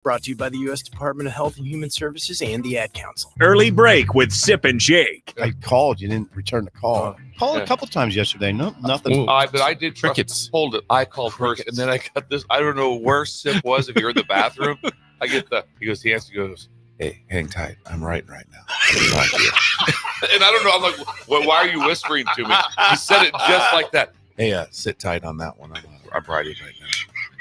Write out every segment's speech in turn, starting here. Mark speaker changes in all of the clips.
Speaker 1: Brought to you by the U.S. Department of Health and Human Services and the Ad Council.
Speaker 2: Early break with Sip and Jake.
Speaker 3: I called. You didn't return the call. Called a couple times yesterday. No, nothing.
Speaker 4: But I did hold it. I called first, and then I got this. I don't know where Sip was. If you're in the bathroom, I get he goes, hey, hang tight. I'm writing right now. And I don't know. I'm like, why are you whispering to me? He said it just like that. Hey, sit tight on that one. I'm writing right now.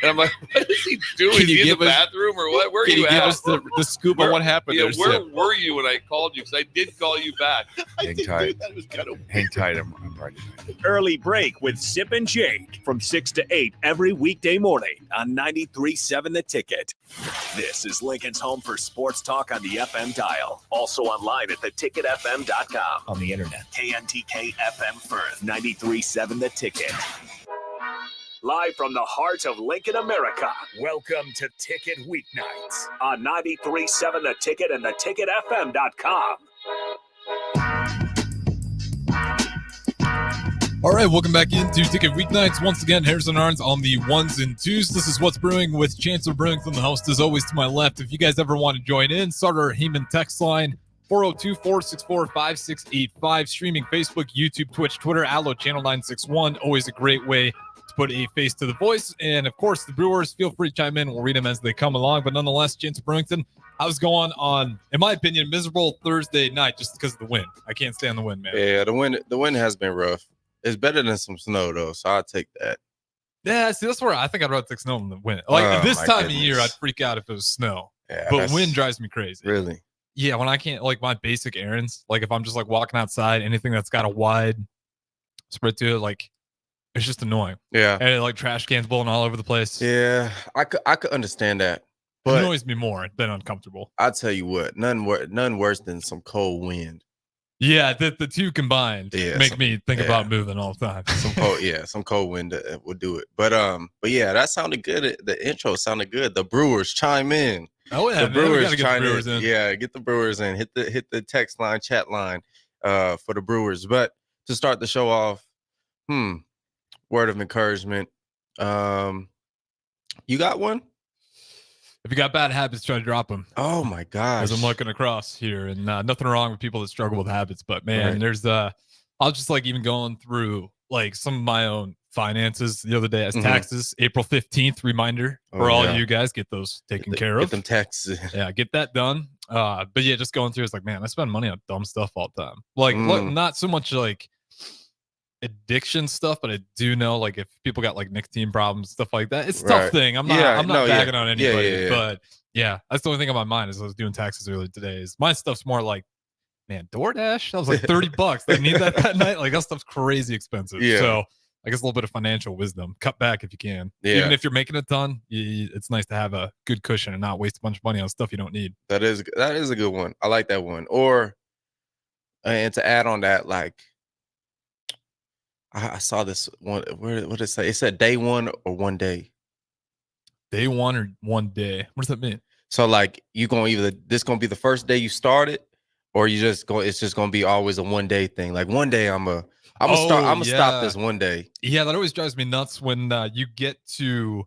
Speaker 4: And I'm like, what is he doing? Is he in the bathroom or what? Where are you at?
Speaker 5: Can you give us the scoop on what happened?
Speaker 4: Yeah, where were you when I called you? Because I did call you back. Hang tight. Hang tight. I'm writing.
Speaker 2: Early break with Sip and Jake from 6 to 8 every weekday morning on 93.7 The Ticket. This is Lincoln's home for sports talk on the FM dial. Also online at theticketfm.com. On the internet, KNTK FM Firth, 93.7 The Ticket. Live from the heart of Lincoln, America. Welcome to Ticket Weeknights on 93.7 The Ticket and theticketfm.com.
Speaker 5: All right, welcome back into Ticket Weeknights. Once again, Harrison Arns on the ones and twos. This is What's Brewing with Chancellor Brewington, the host, as always, to my left. If you guys ever want to join in, start our Heyman text line, 402-464-5685. Streaming Facebook, YouTube, Twitch, Twitter, Allo Channel 961. Always a great way to put a face to the voice. And, of course, the Brewers, feel free to chime in. We'll read them as they come along. But nonetheless, Chancellor Brewington, I was going on, in my opinion, miserable Thursday night just because of the wind. I can't stand the wind, man.
Speaker 6: Yeah, the wind has been rough. It's better than some snow, though, so I'll take that.
Speaker 5: Yeah, see, that's where I think I'd rather take snow than the wind. Like, this time of year, I'd freak out if it was snow. Yeah, but wind drives me crazy.
Speaker 6: Really?
Speaker 5: Yeah, when I can't, like, my basic errands, like, if I'm just, like, walking outside, anything that's got a wide spread to it, like, it's just annoying.
Speaker 6: Yeah.
Speaker 5: And, like, trash cans blowing all over the place.
Speaker 6: Yeah, I could understand that. But
Speaker 5: it annoys me more than uncomfortable.
Speaker 6: I'll tell you what, none worse than some cold wind.
Speaker 5: Yeah, the two combined make me think about moving all the time.
Speaker 6: Some cold wind would do it. But yeah, that sounded good. The intro sounded good. The Brewers chime in.
Speaker 5: Oh yeah,
Speaker 6: the Brewers chime in. Yeah, get the Brewers in. Hit the text line, chat line, for the Brewers. But to start the show off, word of encouragement. You got one?
Speaker 5: If you got bad habits, try to drop them.
Speaker 6: Oh my gosh!
Speaker 5: As I'm looking across here, and nothing wrong with people that struggle with habits, but man, there's I'll just like even going through like some of my own finances the other day as taxes. April 15th reminder for all you guys, get those taken care of.
Speaker 6: Get them taxes.
Speaker 5: Yeah, get that done. But yeah, just going through, it's like, man, I spend money on dumb stuff all the time. Like not so much like addiction stuff, but I do know like if people got like nicotine problems, stuff like that, it's a tough thing. I'm not bagging on anybody, but yeah, that's the only thing on my mind as I was doing taxes earlier today. Is my stuff's more like, man, DoorDash, that was like $30. They need that night. Like that stuff's crazy expensive. Yeah. So I guess a little bit of financial wisdom. Cut back if you can. Yeah. Even if you're making a ton, it's nice to have a good cushion and not waste a bunch of money on stuff you don't need.
Speaker 6: That is a good one. I like that one. Or and to add on that, like I saw this one. What did it say? It said day one or one day.
Speaker 5: Day one or one day. What does that mean?
Speaker 6: So like you gonna this gonna be the first day you started, or you just go. It's just gonna be always a one day thing. Like one day I'm gonna stop this one day.
Speaker 5: Yeah, that always drives me nuts when you get to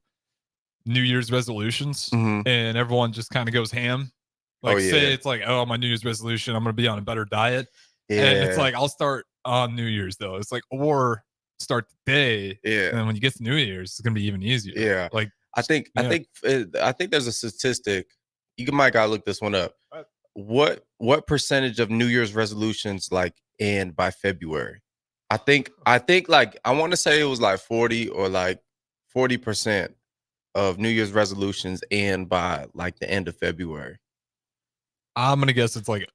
Speaker 5: New Year's resolutions and everyone just kind of goes ham. Like say it's like, oh, my New Year's resolution, I'm gonna be on a better diet. Yeah. And it's like I'll start on New Year's though. It's like or start the day. Yeah. And then when you get to New Year's, it's gonna be even easier.
Speaker 6: Yeah.
Speaker 5: Like
Speaker 6: I think there's a statistic. You might gotta look this one up. What percentage of New Year's resolutions like end by February? I think like I want to say it was like 40 or like 40% of New Year's resolutions end by like the end of February.
Speaker 5: I'm gonna guess it's like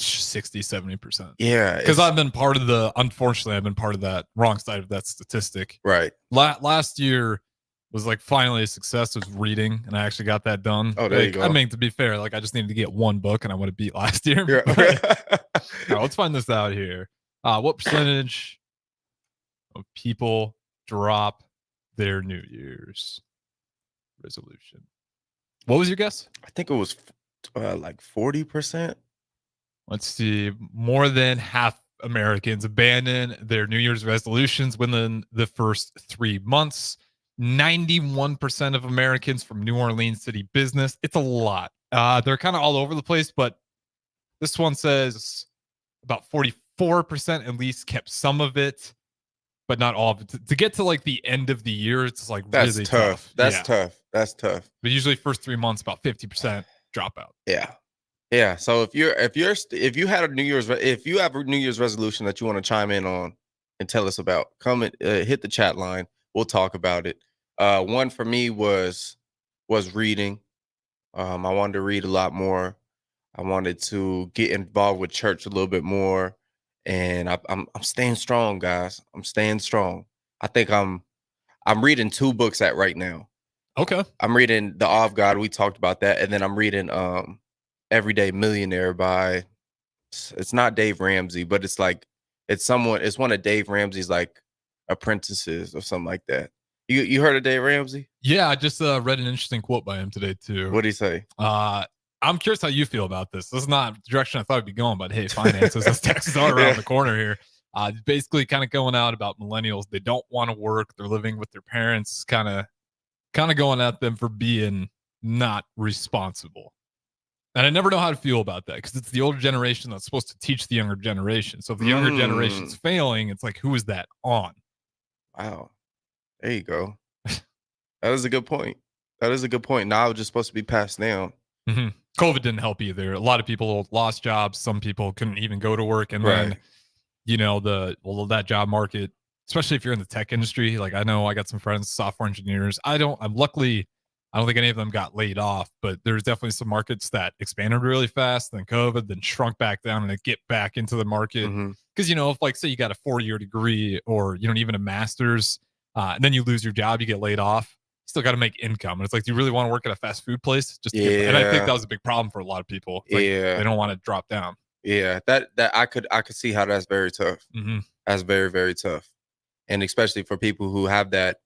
Speaker 5: 60-70%.
Speaker 6: Yeah,
Speaker 5: because unfortunately I've been part of that wrong side of that statistic.
Speaker 6: Right.
Speaker 5: Last year was like finally a success was reading, and I actually got that done.
Speaker 6: Oh, there you go.
Speaker 5: I mean, to be fair, like I just needed to get one book, and I would have beat last year. Yeah. Right, let's find this out here. What percentage of people drop their New Year's resolution? What was your guess?
Speaker 6: I think it was like 40%.
Speaker 5: Let's see. More than half Americans abandon their New Year's resolutions within the first 3 months. 91% of Americans from New Orleans city business. It's a lot. They're kind of all over the place, but this one says about 44% at least kept some of it, but not all of it. To get to like the end of the year, it's like
Speaker 6: That's
Speaker 5: really
Speaker 6: tough. That's
Speaker 5: Yeah.
Speaker 6: tough. That's tough.
Speaker 5: But usually first 3 months, about 50% dropout.
Speaker 6: Yeah. Yeah. So if you have a New Year's resolution that you want to chime in on and tell us about, come and hit the chat line. We'll talk about it. One for me was reading. I wanted to read a lot more. I wanted to get involved with church a little bit more, and I'm staying strong, guys. I'm staying strong. I think I'm reading 2 books right now.
Speaker 5: Okay.
Speaker 6: I'm reading The Awe of God. We talked about that, and then I'm reading Everyday Millionaire by, it's not Dave Ramsey, but it's one of Dave Ramsey's like apprentices or something like that. You heard of Dave Ramsey?
Speaker 5: Yeah, I just read an interesting quote by him today too.
Speaker 6: What did he say?
Speaker 5: I'm curious how you feel about this. This is not the direction I thought it'd be going, but hey, finances, as taxes are around the corner here. Basically kind of going out about millennials. They don't want to work. They're living with their parents, kind of going at them for being not responsible. And I never know how to feel about that because it's the older generation that's supposed to teach the younger generation. So if the younger generation's failing, it's like, who is that on?
Speaker 6: Wow. There you go. That is a good point. Now it's just supposed to be passed down.
Speaker 5: Mm-hmm. COVID didn't help either. A lot of people lost jobs. Some people couldn't even go to work. And then, that job market, especially if you're in the tech industry, like I know I got some friends, software engineers. Luckily, I don't think any of them got laid off, but there's definitely some markets that expanded really fast, then COVID, then shrunk back down and they get back into the market. Because, if like, say you got a 4-year degree or, even a master's, and then you lose your job, you get laid off. Still got to make income. And it's like, do you really want to work at a fast food place? And I think that was a big problem for a lot of people. Like, they don't want to drop down.
Speaker 6: Yeah, that I could see how that's very tough. That's very, very tough. And especially for people who have that,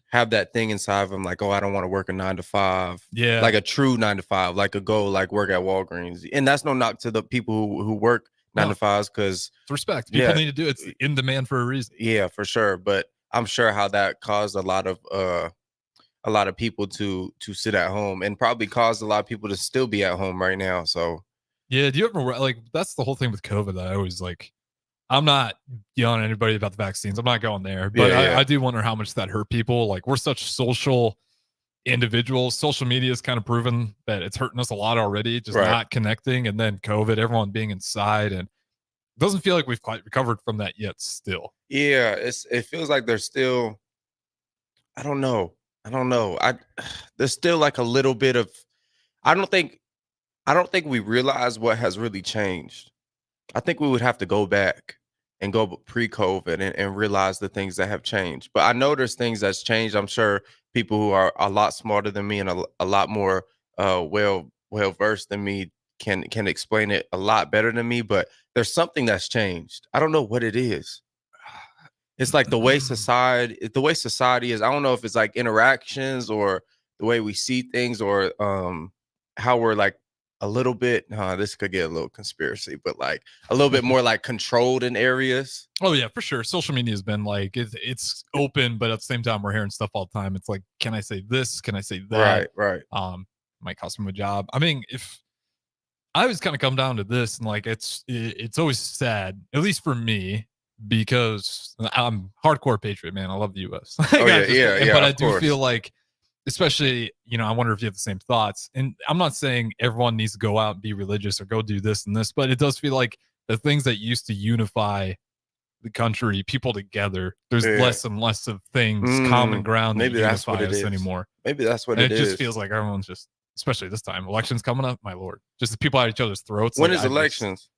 Speaker 6: have that thing inside of them, like, oh, I don't want to work a 9 to 5.
Speaker 5: Yeah.
Speaker 6: Like a true 9 to 5, like a go, like work at Walgreens. And that's no knock to the people who work 9 to 5s, because
Speaker 5: it's respect. People need to do it. It's in demand for a reason.
Speaker 6: Yeah, for sure. But I'm sure how that caused a lot of people to sit at home, and probably caused a lot of people to still be at home right now. So
Speaker 5: yeah, do you ever like, that's the whole thing with COVID that I always like, I'm not yelling at anybody about the vaccines. I'm not going there, but I do wonder how much that hurt people. Like, we're such social individuals. Social media has kind of proven that it's hurting us a lot already, just not connecting. And then COVID, everyone being inside, and it doesn't feel like we've quite recovered from that yet still.
Speaker 6: Yeah, it feels like there's still, I don't know. There's still like a little bit of, I don't think we realize what has really changed. I think we would have to go back and go pre-COVID and realize the things that have changed. But I know there's things that's changed. I'm sure people who are a lot smarter than me and a lot more well versed than me can explain it a lot better than me. But there's something that's changed. I don't know what it is. It's like the way society is. I don't know if it's like interactions or the way we see things, or how we're like a little bit, this could get a little conspiracy, but like a little bit more like controlled in areas.
Speaker 5: Oh yeah, for sure. Social media has been like, it's open, but at the same time, we're hearing stuff all the time. It's like, can I say this? Can I say that?
Speaker 6: Right.
Speaker 5: Might cost me a job. I mean, if I always kind of come down to this, and like, it's always sad, at least for me, because I'm hardcore patriot, man. I love the U.S. But I do feel like, especially, I wonder if you have the same thoughts. And I'm not saying everyone needs to go out and be religious or go do this and this, but it does feel like the things that used to unify the country, people together, there's less and less of things, common ground that unify us anymore.
Speaker 6: Maybe that's what it is.
Speaker 5: It just feels like everyone's just, especially this time, elections coming up, my Lord, just the people at each other's throats.
Speaker 6: When is elections?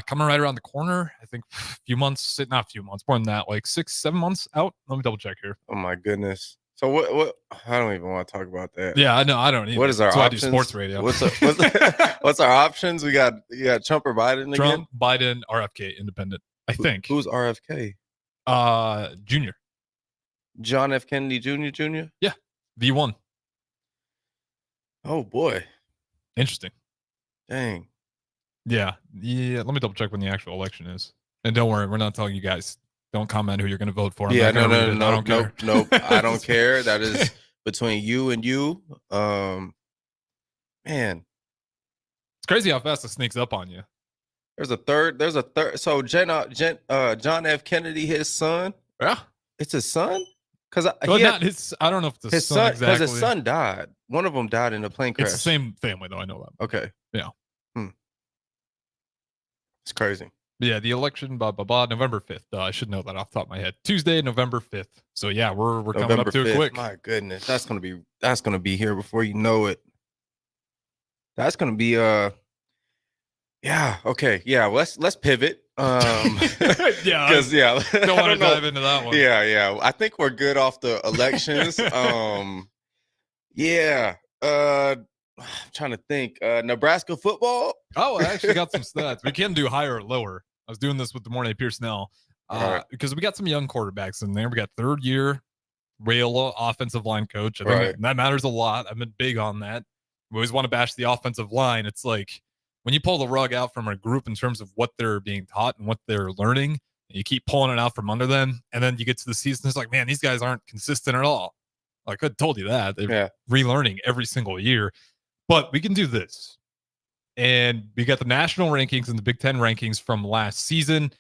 Speaker 5: Coming right around the corner. I think not a few months, more than that, like 6-7 months out. Let me double check here.
Speaker 6: Oh my goodness. So what? I don't even want to talk about that.
Speaker 5: Yeah, I know. I don't either.
Speaker 6: What is our options?
Speaker 5: I do sports radio.
Speaker 6: What's our options? You got Trump or Biden again?
Speaker 5: Trump, Biden, RFK, independent. I think.
Speaker 6: Who's RFK?
Speaker 5: Junior.
Speaker 6: John F. Kennedy Jr.
Speaker 5: Yeah, V1.
Speaker 6: Oh boy.
Speaker 5: Interesting.
Speaker 6: Dang.
Speaker 5: Yeah. Let me double check when the actual election is. And don't worry, we're not telling you guys Don't comment who you're going to vote for. I'm
Speaker 6: Yeah,
Speaker 5: not gonna
Speaker 6: no,
Speaker 5: read it. I don't care.
Speaker 6: nope. I don't care. That is between you and you. Man,
Speaker 5: It's crazy how fast it sneaks up on you.
Speaker 6: there's a third. So John F. Kennedy, his son.
Speaker 5: Yeah.
Speaker 6: It's his son. Because
Speaker 5: Not his. I don't know if it's
Speaker 6: his
Speaker 5: son
Speaker 6: son.
Speaker 5: exactly.
Speaker 6: Because his son died. One of them died in a plane crash.
Speaker 5: It's the same family, though. I know that.
Speaker 6: Okay.
Speaker 5: Yeah.
Speaker 6: It's crazy.
Speaker 5: Yeah, the election, November 5th. I should know that off the top of my head. Tuesday, November 5th. So yeah, we're coming
Speaker 6: November
Speaker 5: up to
Speaker 6: 5th.
Speaker 5: it quick.
Speaker 6: My goodness, that's gonna be here before you know it. That's gonna be yeah, okay, yeah. Let's pivot.
Speaker 5: Yeah,
Speaker 6: because
Speaker 5: don't want to dive into that one.
Speaker 6: Yeah. I think we're good off the elections. Yeah. I'm trying to think. Nebraska football.
Speaker 5: Oh, I actually got some stats. We can do higher or lower. I was doing this with the Morning Pierce now because we got some young quarterbacks in there. We got third year Rayola offensive line coach. I think that matters a lot. I've been big on that. We always want to bash the offensive line. It's like when you pull the rug out from a group in terms of what they're being taught and what they're learning, and you keep pulling it out from under them, and then you get to the season, it's like, man, these guys aren't consistent at all. I could have told you that. They're relearning every single year. But we can do this. And we got the national rankings and the Big Ten rankings from last season.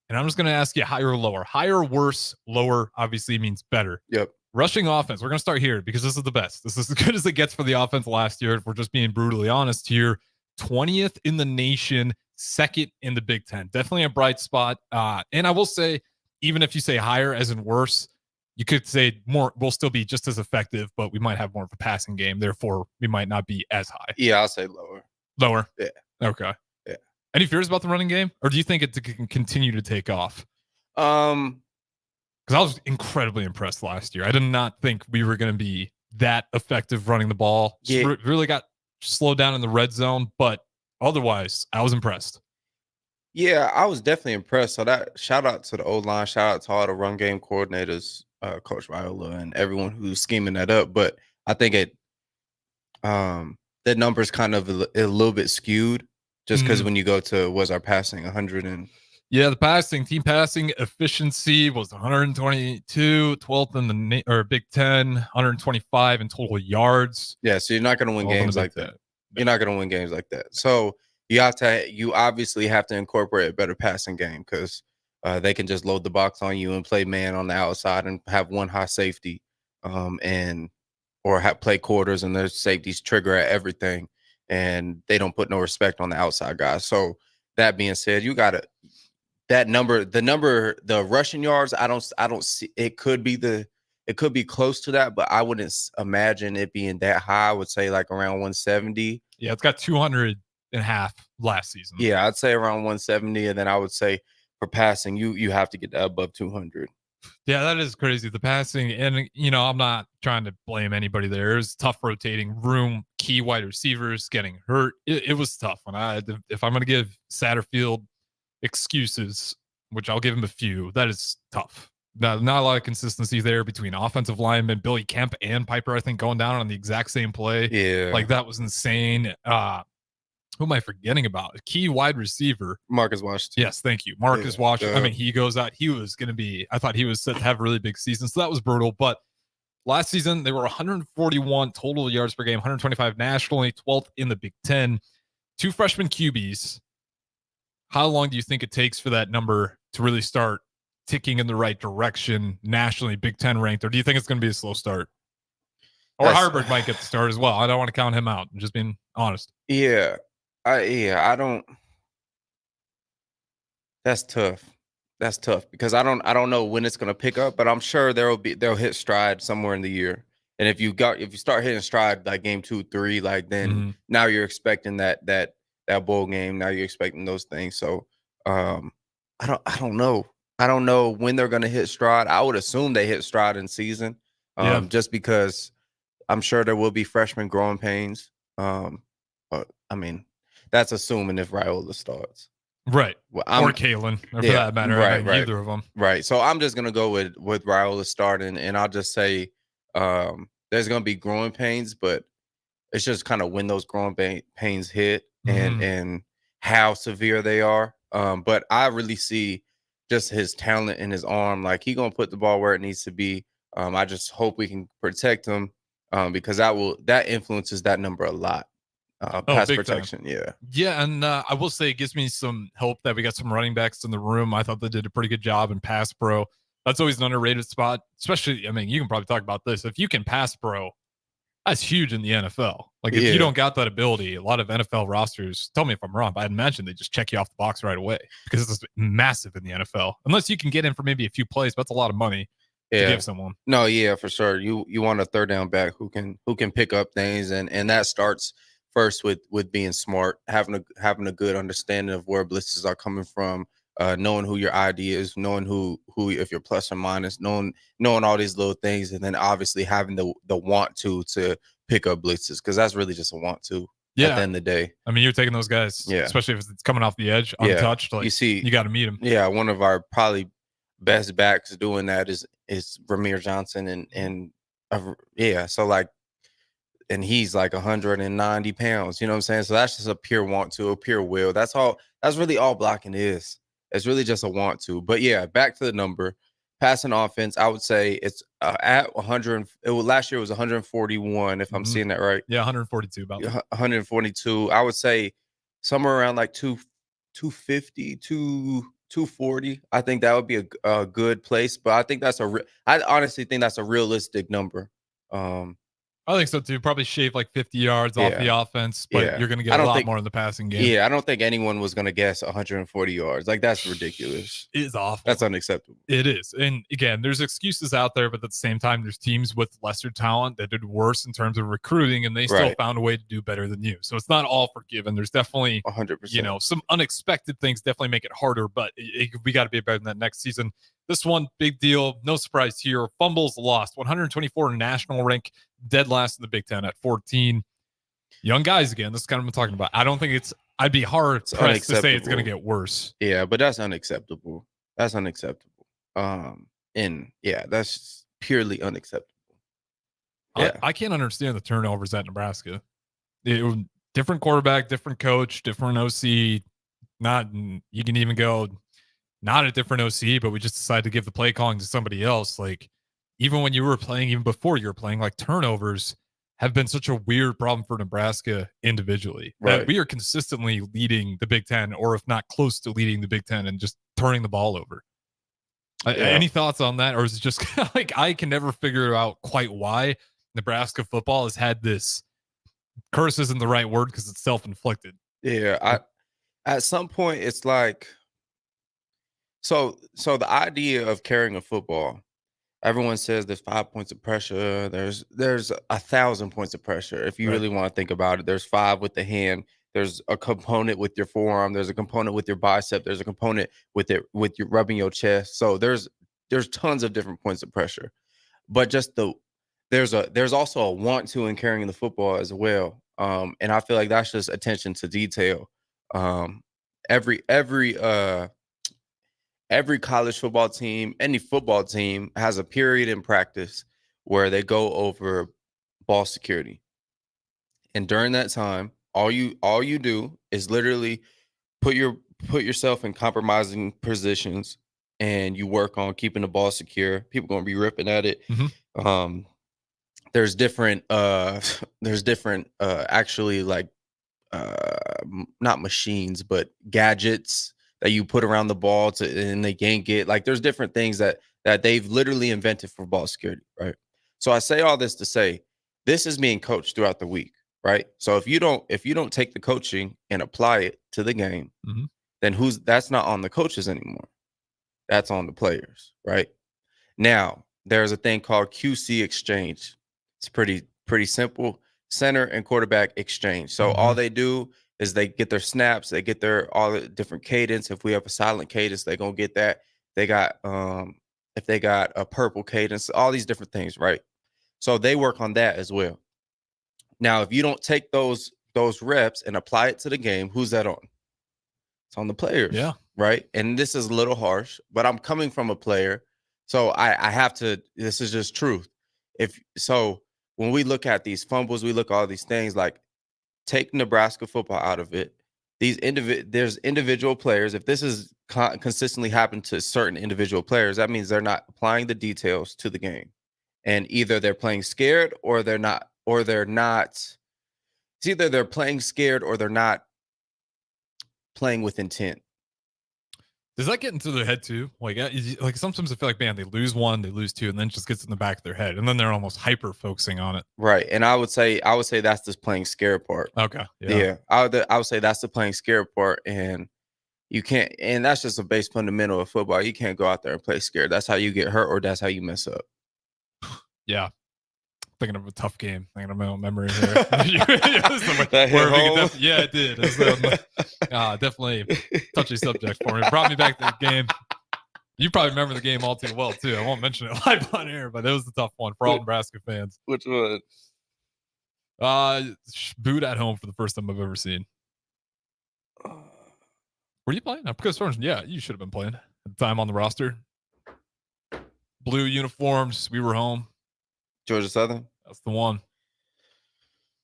Speaker 5: And I'm just going to ask you higher or lower. Higher, worse, lower obviously means better.
Speaker 6: Yep.
Speaker 5: Rushing offense. We're going to start here because this is the best. This is as good as it gets for the offense last year. If we're just being brutally honest here. 20th in the nation, second in the Big Ten. Definitely a bright spot. And I will say, even if you say higher as in worse, you could say more, we'll still be just as effective, but we might have more of a passing game. Therefore, we might not be as high.
Speaker 6: Yeah, I'll say lower.
Speaker 5: Lower?
Speaker 6: Yeah.
Speaker 5: Okay.
Speaker 6: Yeah.
Speaker 5: Any fears about the running game? Or do you think it can continue to take off?
Speaker 6: Because
Speaker 5: I was incredibly impressed last year. I did not think we were going to be that effective running the ball.
Speaker 6: Yeah.
Speaker 5: Really got slowed down in the red zone, but otherwise, I was impressed.
Speaker 6: Yeah, I was definitely impressed. So that shout out to the O-line, shout out to all the run game coordinators, Coach Raiola, and everyone who's scheming that up. But I think the numbers kind of a little bit skewed just because when you go to was our passing 100 and
Speaker 5: the team passing efficiency was 122, 12th in the Big Ten, 125 in total yards.
Speaker 6: Yeah, so you're not going to win games like that. You're not going to win games like that. So you obviously have to incorporate a better passing game because they can just load the box on you and play man on the outside and have one high safety or play quarters and their safeties trigger at everything and they don't put no respect on the outside guys. So that being said, you got to the rushing yards. I don't see it could be close to that, but I wouldn't imagine it being that high. I would say like around 170.
Speaker 5: Yeah, it's got 200 and a half last season.
Speaker 6: Yeah, I'd say around 170, and then I would say for passing, you have to get that above 200.
Speaker 5: Yeah, that is crazy. The passing, and I'm not trying to blame anybody there. It was tough rotating room, key wide receivers getting hurt. It was tough. If I'm going to give Satterfield excuses, which I'll give him a few, that is tough. Not a lot of consistency there between offensive linemen, Billy Kemp and Piper, I think, going down on the exact same play.
Speaker 6: Yeah.
Speaker 5: Like, that was insane. Who am I forgetting about? A key wide receiver.
Speaker 6: Marcus Washington.
Speaker 5: Yes, thank you. Marcus Washington. I mean, he goes out. He was going to be, I thought he was set to have a really big season. So that was brutal. But last season, they were 141 total yards per game, 125 nationally, 12th in the Big Ten. 2 freshman QBs. How long do you think it takes for that number to really start ticking in the right direction nationally, Big Ten ranked? Or do you think it's going to be a slow start? Or Harvard might get the start as well. I don't want to count him out. I'm just being honest.
Speaker 6: Yeah. I don't. That's tough. That's tough because I don't know when it's going to pick up, but I'm sure they'll hit stride somewhere in the year. And if you start hitting stride like game 2, 3, like then now you're expecting that bowl game. Now you're expecting those things. So I don't know. I don't know when they're going to hit stride. I would assume they hit stride in season, just because I'm sure there will be freshman growing pains. But I mean, that's assuming if Raiola starts.
Speaker 5: Right. Well, or Kalen, or for that matter. Right. Either of them.
Speaker 6: Right. So I'm just going to go with Raiola starting, and I'll just say there's going to be growing pains, but it's just kind of when those growing pains hit and how severe they are. But I really see just his talent in his arm. Like he gonna put the ball where it needs to be. I just hope we can protect him because that influences that number a lot. Pass
Speaker 5: big time.
Speaker 6: protection, yeah.
Speaker 5: Yeah, and I will say it gives me some hope that we got some running backs in the room. I thought they did a pretty good job in pass pro. That's always an underrated spot, especially, I mean, you can probably talk about this. If you can pass pro, that's huge in the NFL. Like if
Speaker 6: Yeah.
Speaker 5: you don't got that ability, a lot of NFL rosters, tell me if I'm wrong, but I'd imagine they just check you off the box right away because it's massive in the NFL. Unless you can get in for maybe a few plays, but that's a lot of money to give someone.
Speaker 6: No, yeah, for sure. You want a third down back who can pick up things, and that starts first with being smart, having a good understanding of where blitzes are coming from, knowing who your ID is, knowing who if you're plus or minus, knowing all these little things, and then obviously having the want to pick up blitzes because that's really just a want to.
Speaker 5: Yeah.
Speaker 6: At the end of the day,
Speaker 5: I mean, you're taking those guys, especially if it's coming off the edge, untouched. Like you got to meet them.
Speaker 6: Yeah, one of our probably best backs doing that is Ramir Johnson, and so like. And he's like 190 pounds, you know what I'm saying? So that's just a pure want to, a pure will. That's really all blocking is. It's really just a want to. But yeah, back to the number. Passing offense, I would say it's at 100. Last year was 141, if I'm seeing that right.
Speaker 5: Yeah, 142 about
Speaker 6: 142. I would say somewhere around like 250, 240. I think that would be a good place. But I think I honestly think that's a realistic number.
Speaker 5: I think so too. Probably shave like 50 yards off the offense, but you're going to get a lot more in the passing game.
Speaker 6: Yeah, I don't think anyone was going to guess 140 yards. Like that's ridiculous.
Speaker 5: It is awful.
Speaker 6: That's unacceptable.
Speaker 5: It is. And again, there's excuses out there, but at the same time, there's teams with lesser talent that did worse in terms of recruiting, and they still found a way to do better than you. So it's not all forgiven. There's definitely
Speaker 6: 100%.
Speaker 5: Some unexpected things definitely make it harder, but we got to be better than that next season. This one, big deal. No surprise here. Fumbles lost. 124 national rank, dead last in the Big Ten at 14. Young guys again. This is kind of what I'm talking about. I don't think I'd be hard pressed to say it's going to get worse.
Speaker 6: Yeah, but that's unacceptable. That's unacceptable. And yeah, that's purely unacceptable.
Speaker 5: Yeah. I can't understand the turnovers at Nebraska. Different quarterback, different coach, different OC. You can even go not a different OC, but we just decided to give the play calling to somebody else. Like even when you were playing, even before you were playing, like turnovers have been such a weird problem for Nebraska individually. That we are consistently leading the Big Ten, or if not close to leading the Big Ten, and just turning the ball over. Any thoughts on that? Or is it just like I can never figure out quite why Nebraska football has had this curse isn't the right word because it's self-inflicted.
Speaker 6: Yeah, at some point it's like so the idea of carrying a football, everyone says there's 5 points of pressure. There's 1,000 points of pressure. If you really want to think about it, there's 5 with the hand. There's a component with your forearm. There's a component with your bicep. There's a component with your rubbing your chest. So there's tons of different points of pressure. But just there's also a want to in carrying the football as well. And I feel like that's just attention to detail. Every college football team, any football team has a period in practice where they go over ball security. And during that time, all you do is literally put yourself in compromising positions and you work on keeping the ball secure. People going to be ripping at it.
Speaker 5: Mm-hmm.
Speaker 6: There's different actually like not machines, but gadgets that you put around the ball and they yank it. Like there's different things that they've literally invented for ball security, right? So I say all this to say this is being coached throughout the week, right? So if you don't take the coaching and apply it to the game, then that's not on the coaches anymore. That's on the players, right? Now there's a thing called QC exchange. It's pretty simple. Center and quarterback exchange. So all they do is they get their snaps, they get all the different cadence. If we have a silent cadence, they're gonna get that. They got if they got a purple cadence, all these different things, right? So they work on that as well. Now, if you don't take those reps and apply it to the game, who's that on? It's on the players.
Speaker 5: Yeah.
Speaker 6: Right. And this is a little harsh, but I'm coming from a player. So I have to, this is just truth. When we look at these fumbles, we look at all these things, like take Nebraska football out of it there's individual players. If this is consistently happened to certain individual players, that means they're not applying the details to the game, and either they're playing scared or they're not, it's either they're playing scared or they're not playing with intent.
Speaker 5: Does that get into their head too? Like sometimes I feel like, man, they lose one, they lose two, and then it just gets in the back of their head, and then they're almost hyper focusing on it.
Speaker 6: Right, and I would say that's the playing scared part.
Speaker 5: Okay,
Speaker 6: I would say that's the playing scared part, and you can't, and that's just a base fundamental of football. You can't go out there and play scared. That's how you get hurt, or that's how you mess up.
Speaker 5: Yeah. Thinking of a tough game. Thinking of my own memory here. Yeah, it did. Definitely touchy subject for me. It brought me back to the game. You probably remember the game all too well, too. I won't mention it live on air, but it was a tough one for all Nebraska fans.
Speaker 6: Which one?
Speaker 5: Booed at home for the first time I've ever seen. Were you playing? Because yeah, you should have been playing at the time on the roster. Blue uniforms. We were home.
Speaker 6: Georgia Southern.
Speaker 5: That's the one.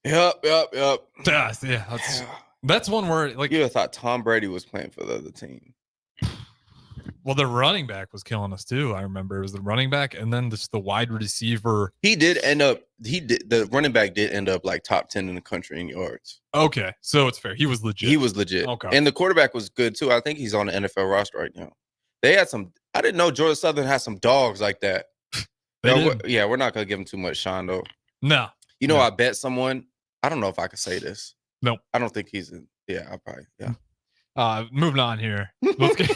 Speaker 6: Yep.
Speaker 5: Yeah, that's one where like
Speaker 6: you thought Tom Brady was playing for the other team.
Speaker 5: Well, the running back was killing us too. I remember it was the running back, and then just the wide receiver.
Speaker 6: The running back did end up like top 10 in the country in yards.
Speaker 5: Okay, so it's fair. He was legit.
Speaker 6: Okay, and the quarterback was good too. I think he's on the NFL roster right now. They had some. I didn't know Georgia Southern had some dogs like that. We're not gonna give him too much shine though.
Speaker 5: No.
Speaker 6: I bet someone. I don't know if I could say this.
Speaker 5: No,
Speaker 6: I don't think he's in. Yeah, I probably. Yeah.
Speaker 5: Moving on here. Let's get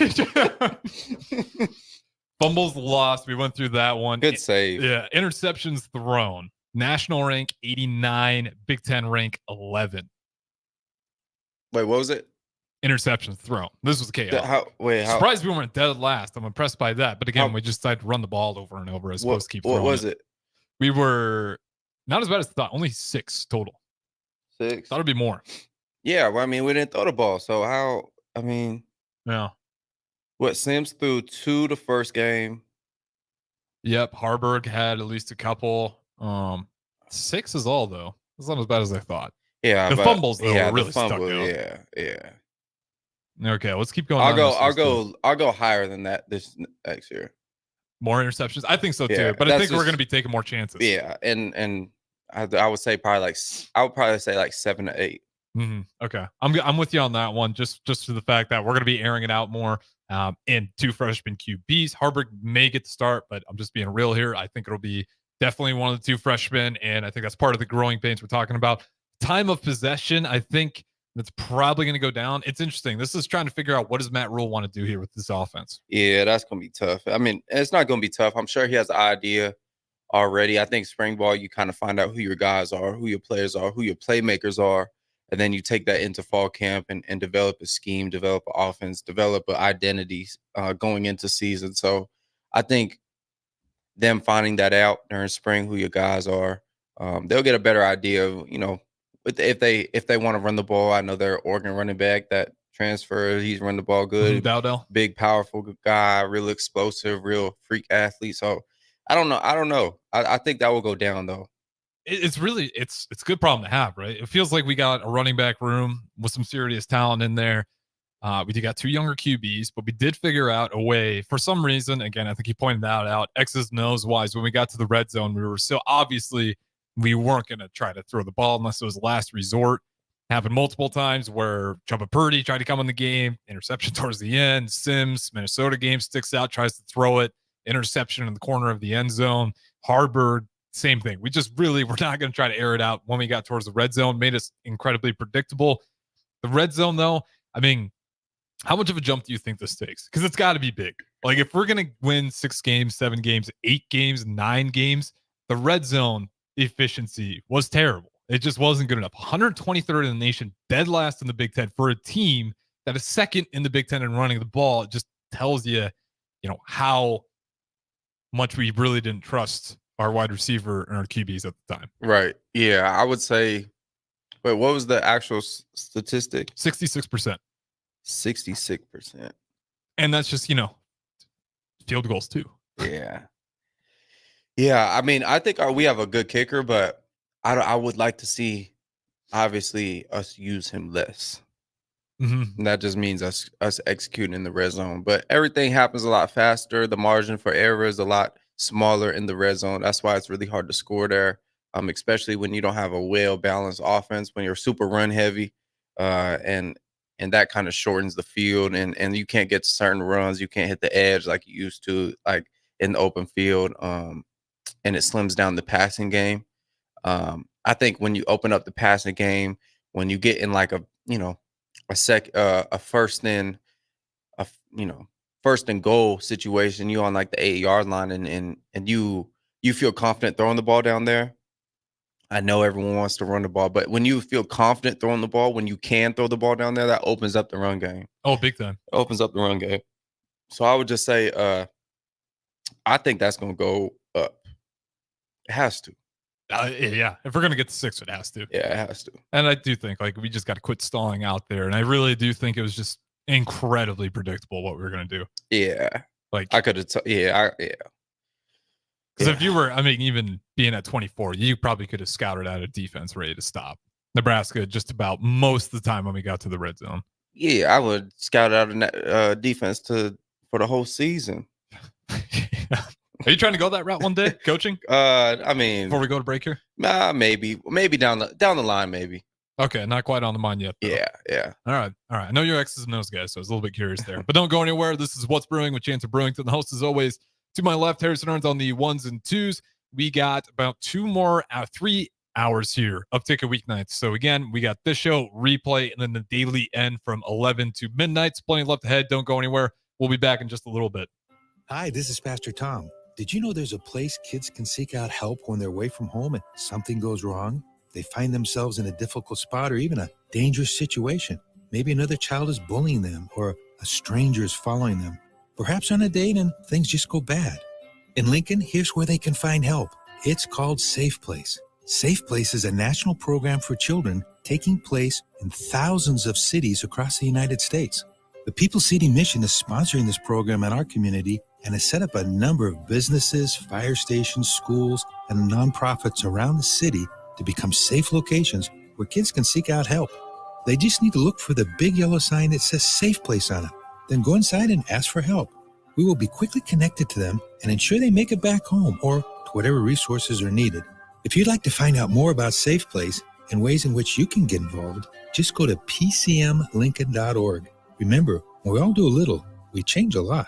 Speaker 5: fumbles lost. We went through that one.
Speaker 6: Good save.
Speaker 5: Yeah. Interceptions thrown. National rank 89. Big Ten rank 11.
Speaker 6: Wait, what was it?
Speaker 5: Interceptions thrown. This was chaos.
Speaker 6: How?
Speaker 5: Surprised we weren't dead last. I'm impressed by that. But again, we just decided to run the ball over and over as opposed to keep throwing.
Speaker 6: What was it?
Speaker 5: We were not as bad as I thought. Only 6 total.
Speaker 6: 6?
Speaker 5: Thought it'd be more.
Speaker 6: Yeah, well, I mean, we didn't throw the ball. So how? I mean,
Speaker 5: yeah.
Speaker 6: What, Sims threw 2 the first game?
Speaker 5: Yep. Harburg had at least a couple. 6 is all though. It's not as bad as I thought.
Speaker 6: Yeah,
Speaker 5: the fumbles though were really stuck out.
Speaker 6: Yeah.
Speaker 5: Okay, let's keep going.
Speaker 6: I'll go higher than that this next year.
Speaker 5: More interceptions, I think so too. But I think we're going to be taking more chances.
Speaker 6: Yeah, and I would say probably like 7 to 8.
Speaker 5: Mm-hmm. Okay, I'm with you on that one. Just to the fact that we're going to be airing it out more. And 2 freshman QBs. Harburg may get the start, but I'm just being real here. I think it'll be definitely one of the 2 freshmen, and I think that's part of the growing pains we're talking about. Time of possession, I think that's probably going to go down. It's interesting. This is trying to figure out what does Matt Rule want to do here with this offense.
Speaker 6: Yeah, that's going to be tough. I mean, it's not going to be tough. I'm sure he has an idea already. I think spring ball, you kind of find out who your guys are, who your players are, who your playmakers are, and then you take that into fall camp and develop a scheme, develop an offense, develop an identity going into season. So I think them finding that out during spring, who your guys are, they'll get a better idea of, if they want to run the ball. I know their Oregon running back that transferred, he's run the ball good.
Speaker 5: Dowdell.
Speaker 6: Big, powerful guy, real explosive, real freak athlete. So I don't know. I think that will go down though.
Speaker 5: It's a good problem to have, right? It feels like we got a running back room with some serious talent in there. We got 2 younger QBs, but we did figure out a way for some reason. Again, I think he pointed that out. X's and O's wise, when we got to the red zone, we were so obviously we weren't going to try to throw the ball unless it was last resort. Happened multiple times where Jumba Purdy tried to come in the game, interception towards the end. Sims, Minnesota game, sticks out, tries to throw it, interception in the corner of the end zone. Harburg, same thing. We're not going to try to air it out when we got towards the red zone. Made us incredibly predictable. The red zone, though, I mean, how much of a jump do you think this takes? Because it's got to be big. Like, if we're going to win 6 games, 7 games, 8 games, 9 games, the red zone efficiency was terrible. It just wasn't good enough. 123rd in the nation, dead last in the Big Ten for a team that is second in the Big Ten in running the ball. It just tells you, how much we really didn't trust our wide receiver and our QBs at the time.
Speaker 6: Right. Yeah, I would say. Wait, what was the actual statistic?
Speaker 5: 66%.
Speaker 6: 66%.
Speaker 5: And that's just, field goals too.
Speaker 6: Yeah. Yeah, I mean, I think we have a good kicker, but I would like to see, obviously, us use him less. And that just means us executing in the red zone. But everything happens a lot faster. The margin for error is a lot smaller in the red zone. That's why it's really hard to score there, especially when you don't have a well-balanced offense, when you're super run heavy, and that kind of shortens the field, and you can't get certain runs. You can't hit the edge like you used to, like in the open field, and it slims down the passing game. I think when you open up the passing game, when you get in like a first and goal situation, you on like the 8-yard line, and you feel confident throwing the ball down there. I know everyone wants to run the ball, but when you feel confident throwing the ball, when you can throw the ball down there, that opens up the run game.
Speaker 5: Oh, big time.
Speaker 6: Opens up the run game. So I would just say, I think that's going to go up. It has to.
Speaker 5: Yeah, if we're gonna get to 6, it has to.
Speaker 6: Yeah, it has to.
Speaker 5: And I do think like we just got to quit stalling out there. And I really do think it was just incredibly predictable what we were gonna do.
Speaker 6: Yeah,
Speaker 5: like
Speaker 6: I could have. Because
Speaker 5: if you were, I mean, even being at 24, you probably could have scouted out a defense ready to stop Nebraska just about most of the time when we got to the red zone.
Speaker 6: Yeah, I would scout out a defense for the whole season.
Speaker 5: Are you trying to go that route one day, coaching?
Speaker 6: I mean,
Speaker 5: before we go to break here,
Speaker 6: maybe down the line, maybe.
Speaker 5: Okay, not quite on the mind yet, though.
Speaker 6: Yeah.
Speaker 5: All right. I know you're X's and O's guys, so I was a little bit curious there. But don't go anywhere. This is What's Brewing with Chancellor Brewington. The host, as always, to my left, Harrison Earns on the 1s and 2s. We got about 3 hours here of Ticket Weeknights. So again, we got this show, replay, and then the daily end from 11 to midnight. It's plenty left ahead. Don't go anywhere. We'll be back in just a little bit.
Speaker 7: Hi, this is Pastor Tom. Did you know there's a place kids can seek out help when they're away from home and something goes wrong? They find themselves in a difficult spot or even a dangerous situation. Maybe another child is bullying them or a stranger is following them. Perhaps on a date and things just go bad. In Lincoln, here's where they can find help. It's called Safe Place. Safe Place is a national program for children taking place in thousands of cities across the United States. The People City Mission is sponsoring this program in our community and has set up a number of businesses, fire stations, schools, and nonprofits around the city to become safe locations where kids can seek out help. They just need to look for the big yellow sign that says Safe Place on it. Then go inside and ask for help. We will be quickly connected to them and ensure they make it back home or to whatever resources are needed. If you'd like to find out more about Safe Place and ways in which you can get involved, just go to pcmlincoln.org. Remember, when we all do a little, we change a lot.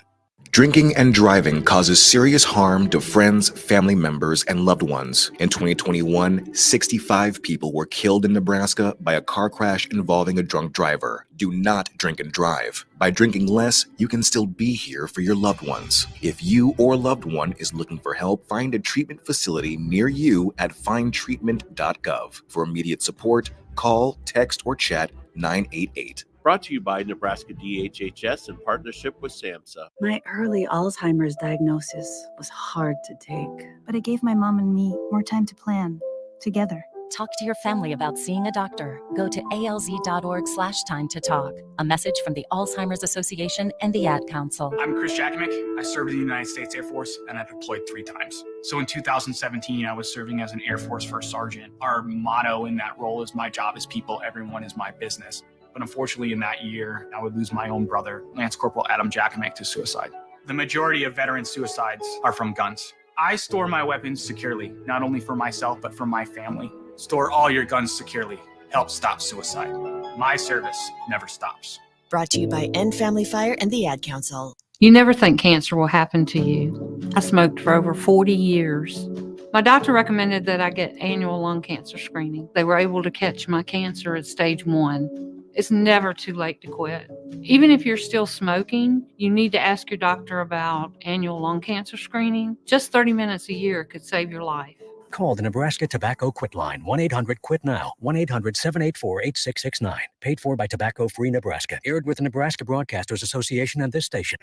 Speaker 8: Drinking and driving causes serious harm to friends, family members, and loved ones. In 2021, 65 people were killed in Nebraska by a car crash involving a drunk driver. Do not drink and drive. By drinking less, you can still be here for your loved ones. If you or loved one is looking for help, find a treatment facility near you at findtreatment.gov. For immediate support, call, text, or chat 988.
Speaker 9: Brought to you by Nebraska DHHS in partnership with SAMHSA.
Speaker 10: My early Alzheimer's diagnosis was hard to take.
Speaker 11: But it gave my mom and me more time to plan together.
Speaker 12: Talk to your family about seeing a doctor. Go to alz.org/time to talk. A message from the Alzheimer's Association and the Ad Council.
Speaker 13: I'm Chris Jackamick. I served in the United States Air Force and I deployed 3 times. So in 2017, I was serving as an Air Force First Sergeant. Our motto in that role is my job is people, everyone is my business. But unfortunately in that year, I would lose my own brother, Lance Corporal Adam Jackamick, to suicide. The majority of veteran suicides are from guns. I store my weapons securely, not only for myself, but for my family. Store all your guns securely. Help stop suicide. My service never stops.
Speaker 14: Brought to you by End Family Fire and the Ad Council.
Speaker 15: You never think cancer will happen to you. I smoked for over 40 years. My doctor recommended that I get annual lung cancer screening. They were able to catch my cancer at stage 1. It's never too late to quit. Even if you're still smoking, you need to ask your doctor about annual lung cancer screening. Just 30 minutes a year could save your life.
Speaker 16: Call the Nebraska Tobacco Quit Line, 1-800-QUIT-NOW, 1-800-784-8669. Paid for by Tobacco Free Nebraska. Aired with the Nebraska Broadcasters Association and this station.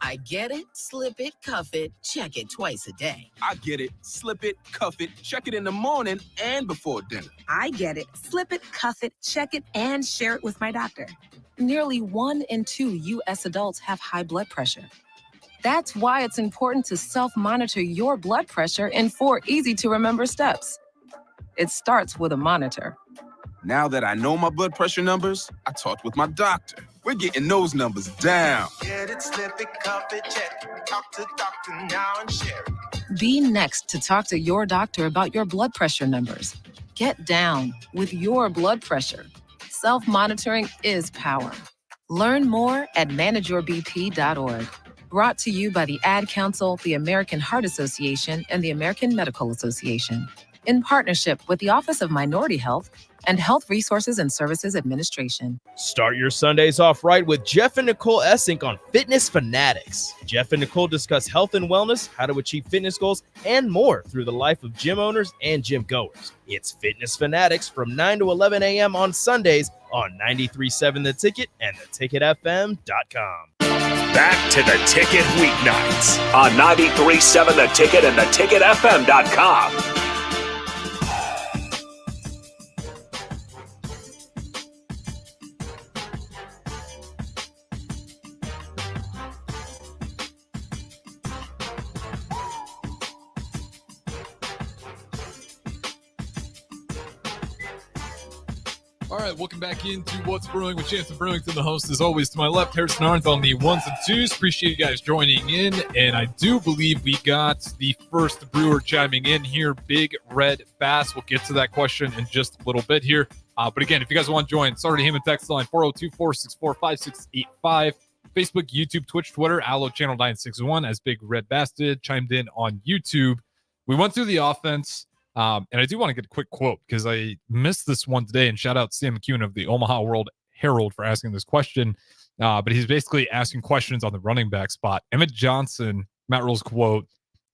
Speaker 17: I get it, slip it, cuff it, check it twice a day.
Speaker 18: I get it, slip it, cuff it, check it in the morning and before dinner.
Speaker 19: I get it, slip it, cuff it, check it, and share it with my doctor. Nearly 1 in 2 U.S. adults have high blood pressure. That's why it's important to self-monitor your blood pressure in 4 easy-to-remember steps. it starts with a monitor.
Speaker 18: Now that I know my blood pressure numbers, I talked with my doctor. We're getting those numbers down.
Speaker 20: Get it, slip it, cuff it, check it. Talk to doctor now and share it.
Speaker 19: Be next to talk to your doctor about your blood pressure numbers. Get down with your blood pressure. Self-monitoring is power. Learn more at manageyourbp.org. Brought to you by the Ad Council, the American Heart Association, and the American Medical Association, in partnership with the Office of Minority Health and Health Resources and Services Administration.
Speaker 1: Start your Sundays off right with Jeff and Nicole Essink on Fitness Fanatics. Jeff and Nicole discuss health and wellness, how to achieve fitness goals, and more through the life of gym owners and gym goers. It's Fitness Fanatics from 9 to 11 a.m. on Sundays on 93.7 The Ticket and theticketfm.com.
Speaker 2: Back to The Ticket weeknights on 93.7 The Ticket and theticketfm.com.
Speaker 5: All right, welcome back into What's Brewing with Chancellor Brewington, the host, as always. To my left, Harrison Arns on the ones and twos. Appreciate you guys joining in. And I do believe we got the first brewer chiming in here, Big Red Bass. We'll get to that question in just a little bit here. But again, if you guys want to join, sorry to him and text line 402-464-5685. Facebook, YouTube, Twitch, Twitter, Allo Channel 961, as Big Red Bass did, chimed in on YouTube. We went through the offense. And I do want to get a quick quote because I missed this one today. And shout out Sam McEwen of the Omaha World Herald for asking this question. But he's basically asking questions on the running back spot. Emmett Johnson, Matt Rule's quote,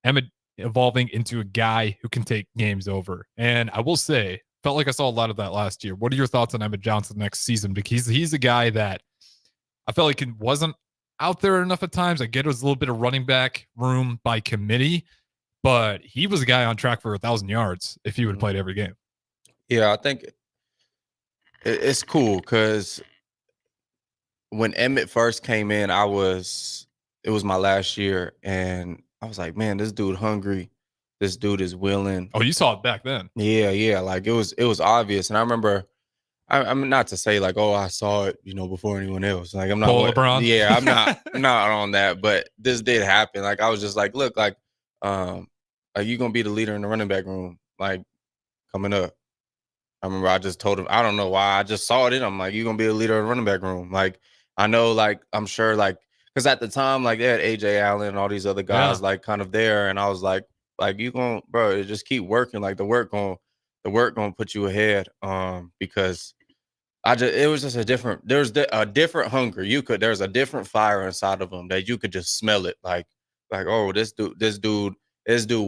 Speaker 5: Emmett evolving into a guy who can take games over. And I will say, felt like I saw a lot of that last year. What are your thoughts on Emmett Johnson next season? Because he's a guy that I felt like he wasn't out there enough at times. I get it was a little bit of running back room by committee, but he was a guy on track for 1,000 yards if he would have played every game.
Speaker 6: Yeah, I think it's cool because when Emmett first came in, it was my last year, and I was like, man, this dude hungry. This dude is willing.
Speaker 5: Oh, you saw it back then.
Speaker 6: Yeah. Like it was obvious. And I remember, I'm not to say like, oh, I saw it, before anyone else. Like I'm not
Speaker 5: LeBron.
Speaker 6: Yeah, I'm not on that. But this did happen. Like I was just like, look, like, are you gonna be the leader in the running back room? Like coming up. I remember I just told him, I don't know why. I just saw it in him. Like, you're gonna be a leader in the running back room. Like, I know, like, I'm sure, like, because at the time, like, they had AJ Allen and all these other guys, like, kind of there. And I was like, you gonna, bro, just keep working. Like, the work gonna put you ahead. Because it was just a different hunger. There's a different fire inside of them that you could just smell it. Like, oh, this dude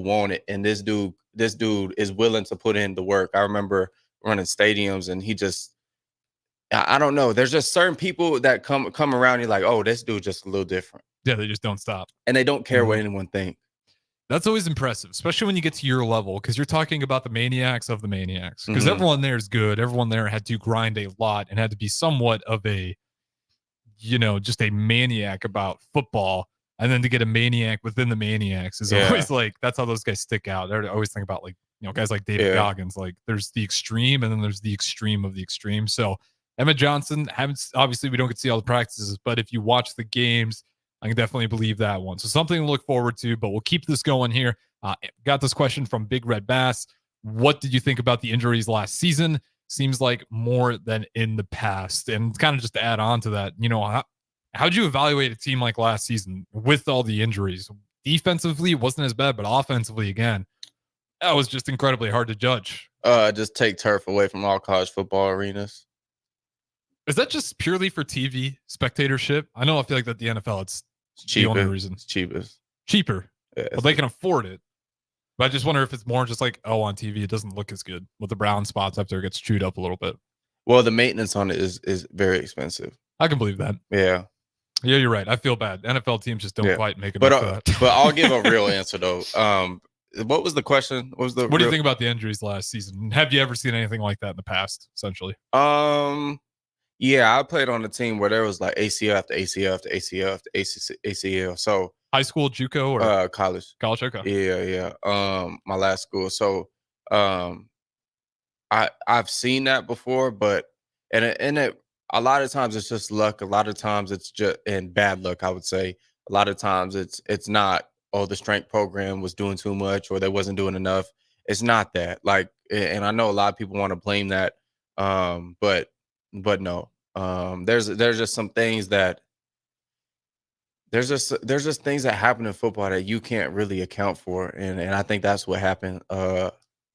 Speaker 6: want it, and this dude is willing to put in the work. I remember running stadiums, and I don't know. There's just certain people that come around you like, oh, this dude just a little different.
Speaker 5: Yeah, they just don't stop.
Speaker 6: And they don't care what anyone thinks.
Speaker 5: That's always impressive, especially when you get to your level, because you're talking about the maniacs of the maniacs. Because everyone there is good. Everyone there had to grind a lot and had to be somewhat of a, just a maniac about football. And then to get a maniac within the maniacs is always like, that's how those guys stick out. I always think about, like, guys like David Goggins. Like, there's the extreme, and then there's the extreme of the extreme. So Emmett Johnson, obviously we don't get to see all the practices, but if you watch the games, I can definitely believe that one. So something to look forward to, but we'll keep this going here. Got this question from Big Red Bass. What did you think about the injuries last season? Seems like more than in the past. And kind of just to add on to that, how'd you evaluate a team like last season with all the injuries? Defensively, it wasn't as bad, but offensively, again, that was just incredibly hard to judge.
Speaker 6: Just take turf away from all college football arenas.
Speaker 5: Is that just purely for TV spectatorship? I know I feel like that the NFL, it's the only reason.
Speaker 6: It's cheapest.
Speaker 5: Cheaper.
Speaker 6: Yeah,
Speaker 5: but they can afford it. But I just wonder if it's more just like, on TV, it doesn't look as good with the brown spots after it gets chewed up a little bit.
Speaker 6: Well, the maintenance on it is very expensive.
Speaker 5: I can believe that.
Speaker 6: Yeah.
Speaker 5: Yeah, you're right. I feel bad. NFL teams just don't quite make enough of that.
Speaker 6: But I'll give a real answer, though. What was the question? What
Speaker 5: do you think about the injuries last season? Have you ever seen anything like that in the past, essentially?
Speaker 6: Yeah, I played on a team where there was like ACL after ACL after ACL after ACL. So
Speaker 5: high school, JUCO, or
Speaker 6: college?
Speaker 5: College, okay.
Speaker 6: Yeah. My last school. So I've seen that before, but a lot of times it's just luck. A lot of times it's just and bad luck, I would say. A lot of times it's not, oh, the strength program was doing too much or they wasn't doing enough. It's not that. Like, and I know a lot of people want to blame that. But no. There's just some things that there's just things that happen in football that you can't really account for. And I think that's what happened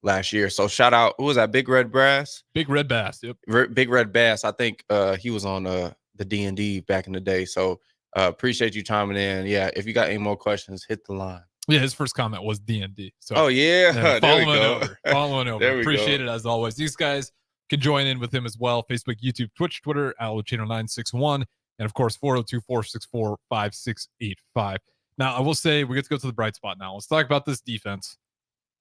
Speaker 6: last year. So shout out, who was that? Big Red Brass?
Speaker 5: Big Red Bass. Yep.
Speaker 6: Big Red Bass. I think he was on the D&D back in the day. So appreciate you chiming in. Yeah, if you got any more questions, hit the line.
Speaker 5: Yeah, his first comment was D&D. So
Speaker 6: oh yeah,
Speaker 5: following over.
Speaker 6: There we
Speaker 5: Appreciate
Speaker 6: go.
Speaker 5: it as always. These guys can join in with him as well. Facebook, YouTube, Twitch, Twitter, Channel961, and of course 402-464-5685. Now I will say we get to go to the bright spot now. Let's talk about this defense.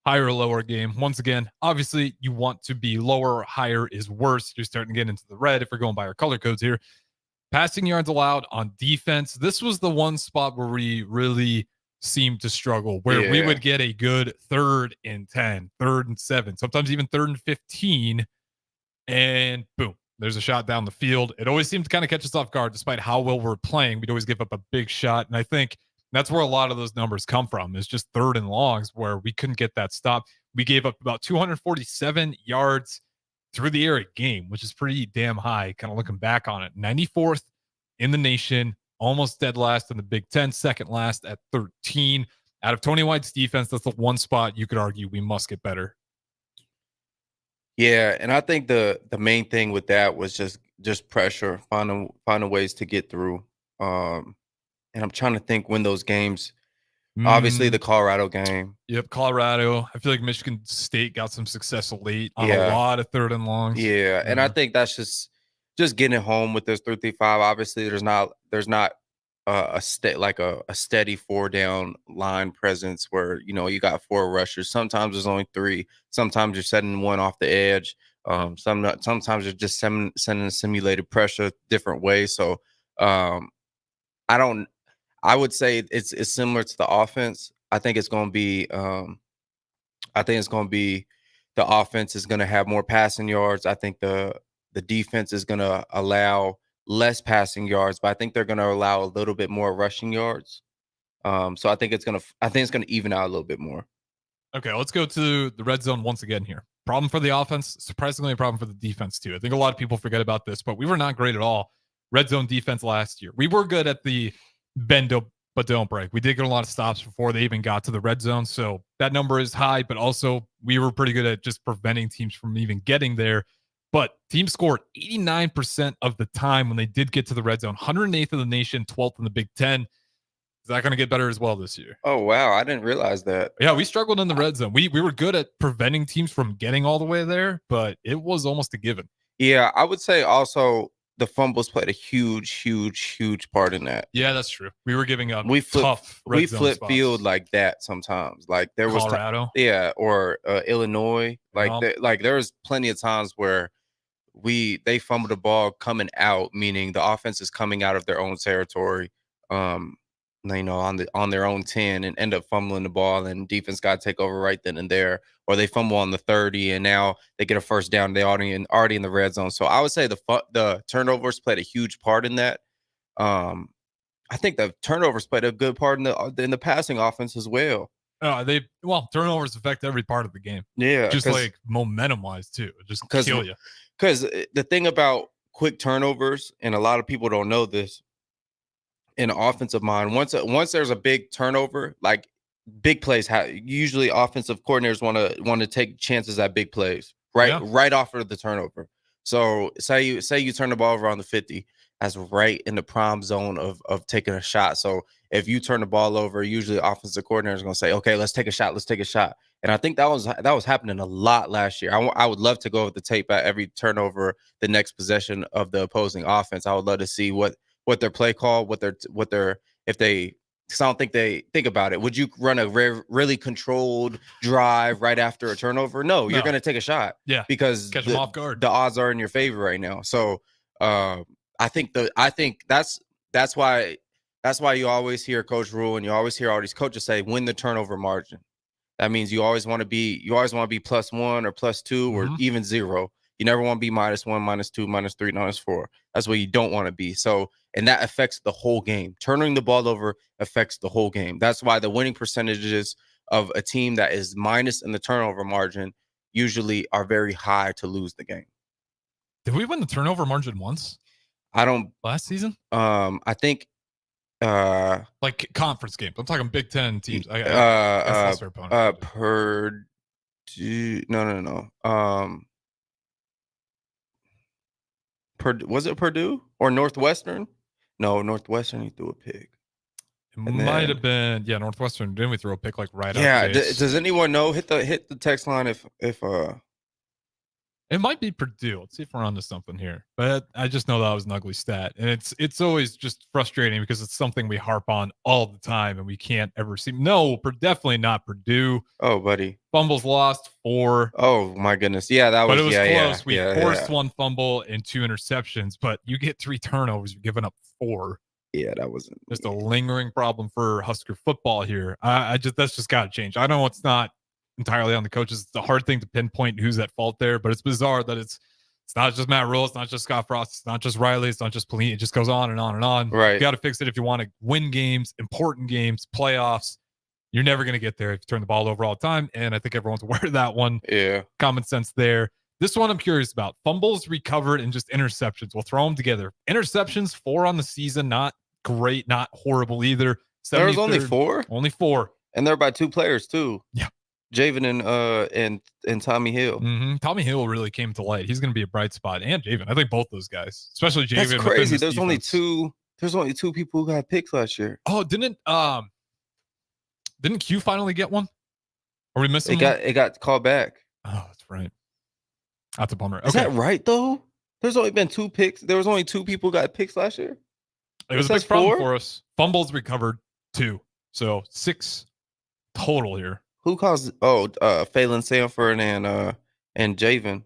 Speaker 5: Higher or lower game. Once again, obviously you want to be lower, higher is worse. You're starting to get into the red if we're going by our color codes here. Passing yards allowed on defense. This was the one spot where we really seemed to struggle, where we would get a good 3rd and 10, 3rd and 7, sometimes even 3rd and 15, and boom, there's a shot down the field. It always seemed to kind of catch us off guard, despite how well we're playing. We'd always give up a big shot, and I think that's where a lot of those numbers come from, is just 3rd and longs where we couldn't get that stop. We gave up about 247 yards through the air a game, which is pretty damn high, kind of looking back on it. 94th in the nation, almost dead last in the Big Ten, second last at 13. Out of Tony White's defense, that's the one spot you could argue we must get better.
Speaker 6: Yeah, and I think the main thing with that was just pressure, finding ways to get through. And I'm trying to think when those games, obviously the Colorado game.
Speaker 5: Yep, Colorado. I feel like Michigan State got some success late on a lot of 3rd and longs.
Speaker 6: Yeah, and I think that's just getting home with this 3-3-5. Obviously, there's not a steady 4-down line presence where you got 4 rushers. Sometimes there's only 3. Sometimes you're setting one off the edge. Sometimes you're just sending simulated pressure different ways. So I would say it's similar to the offense. I think it's going to be the offense is going to have more passing yards. I think the defense is going to allow less passing yards, but I think they're going to allow a little bit more rushing yards. So I think it's going to even out a little bit more.
Speaker 5: Okay, let's go to the red zone once again here. Problem for the offense, surprisingly a problem for the defense too. I think a lot of people forget about this, but we were not great at all. Red zone defense last year. We were good at the bend but don't break. We did get a lot of stops before they even got to the red zone. So that number is high, but also we were pretty good at just preventing teams from even getting there. But teams scored 89% of the time when they did get to the red zone, 108th in the nation, 12th in the Big Ten. Is that going to get better as well this year?
Speaker 6: Oh, wow. I didn't realize that.
Speaker 5: Yeah, we struggled in the red zone. We were good at preventing teams from getting all the way there, but it was almost a given.
Speaker 6: Yeah, I would say also the fumbles played a huge part in that.
Speaker 5: Yeah, that's true. We were giving up
Speaker 6: tough red
Speaker 5: zone
Speaker 6: flip
Speaker 5: spots.
Speaker 6: field like that sometimes. Like there was
Speaker 5: Colorado.
Speaker 6: Or Illinois. Like there was plenty of times where they fumbled the ball coming out, meaning the offense is coming out of their own territory, on their own 10 and end up fumbling the ball, and defense got to take over right then and there, or they fumble on the 30 and now they get a first down. They already in the red zone. So I would say the turnovers played a huge part in that. I think the turnovers played a good part in the passing offense as well.
Speaker 5: Turnovers affect every part of the game.
Speaker 6: Yeah,
Speaker 5: just like momentum wise too. It just kill you.
Speaker 6: Because the thing about quick turnovers, and a lot of people don't know this, in the offensive mind, once there's a big turnover, like big plays, usually offensive coordinators want to take chances at big plays right off of the turnover. So say you turn the ball over on the 50, that's right in the prime zone of taking a shot. So if you turn the ball over, usually offensive coordinator is going to say, okay, let's take a shot. And I think that was happening a lot last year. I would love to go with the tape at every turnover, the next possession of the opposing offense. I would love to see what their play call, because I don't think they think about it. Would you run a really controlled drive right after a turnover? No, you're going to take a shot.
Speaker 5: Yeah,
Speaker 6: because
Speaker 5: catch them off guard.
Speaker 6: The odds are in your favor right now. So I think that's why you always hear Coach Rule and you always hear all these coaches say win the turnover margin. That means you always want to be +1 or +2 or even 0. You never want to be -1, -2, -3, -4. That's what you don't want to be. So, and that affects the whole game. Turning the ball over affects the whole game. That's why the winning percentages of a team that is minus in the turnover margin usually are very high to lose the game.
Speaker 5: Did we win the turnover margin once?
Speaker 6: I don't
Speaker 5: last season.
Speaker 6: I think
Speaker 5: like conference games. I'm talking Big Ten teams.
Speaker 6: Purdue. No. Was it Purdue or Northwestern? No, Northwestern. He threw a pick.
Speaker 5: It might have been Northwestern. Didn't we throw a pick like right?
Speaker 6: Yeah. Does anyone know? Hit the text line if
Speaker 5: it might be Purdue. Let's see if we're onto something here. But I just know that was an ugly stat, and it's always just frustrating because it's something we harp on all the time, and we can't ever see. No, definitely not Purdue.
Speaker 6: Oh, buddy,
Speaker 5: fumbles lost 4.
Speaker 6: Oh my goodness, yeah, that was.
Speaker 5: But it was close. We forced
Speaker 6: 1
Speaker 5: fumble and 2 interceptions, but you get 3 turnovers. You're giving up 4.
Speaker 6: Yeah, that wasn't
Speaker 5: just a lingering problem for Husker football here. That's just got to change. I know it's not entirely on the coaches. It's a hard thing to pinpoint who's at fault there, but it's bizarre that it's not just Matt Rule, it's not just Scott Frost, it's not just Riley, it's not just Pelini. It just goes on and on and on.
Speaker 6: Right.
Speaker 5: You got to fix it if you want to win games, important games, playoffs. You're never going to get there if you turn the ball over all the time, and I think everyone's aware of that one.
Speaker 6: Yeah.
Speaker 5: Common sense there. This one I'm curious about. Fumbles recovered and just interceptions. We'll throw them together. Interceptions, 4 on the season. Not great, not horrible either.
Speaker 6: There was only 4?
Speaker 5: Only 4.
Speaker 6: And they're by 2 players too.
Speaker 5: Yeah.
Speaker 6: Javen and Tommy Hill.
Speaker 5: Mm-hmm. Tommy Hill really came to light. He's going to be a bright spot, and Javen. I think both those guys, especially Javen.
Speaker 6: That's crazy. There's only 2 people who got picks last year.
Speaker 5: Oh, didn't Q finally get one? Are we missing?
Speaker 6: It got called back.
Speaker 5: Oh, that's right. That's a bummer.
Speaker 6: Is that right though? There's only been 2 picks. There was only 2 people who got picks last year.
Speaker 5: It was a big problem for us. Fumbles recovered 2, so 6 total here.
Speaker 6: Who caused? Phelan Sanford and Javen.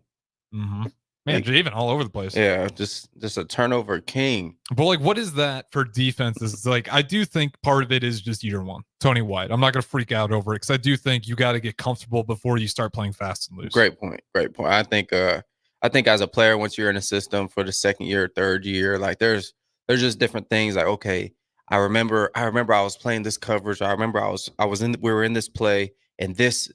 Speaker 5: Mm-hmm. Man, Javen all over the place.
Speaker 6: Yeah, just a turnover king.
Speaker 5: But like, what is that for defenses? It's like, I do think part of it is just year one. Tony White. I'm not going to freak out over it because I do think you got to get comfortable before you start playing fast and loose.
Speaker 6: Great point. I think as a player, once you're in a system for the second year, third year, like there's just different things. Like, okay, I remember I was playing this coverage. I remember we were in this play. And this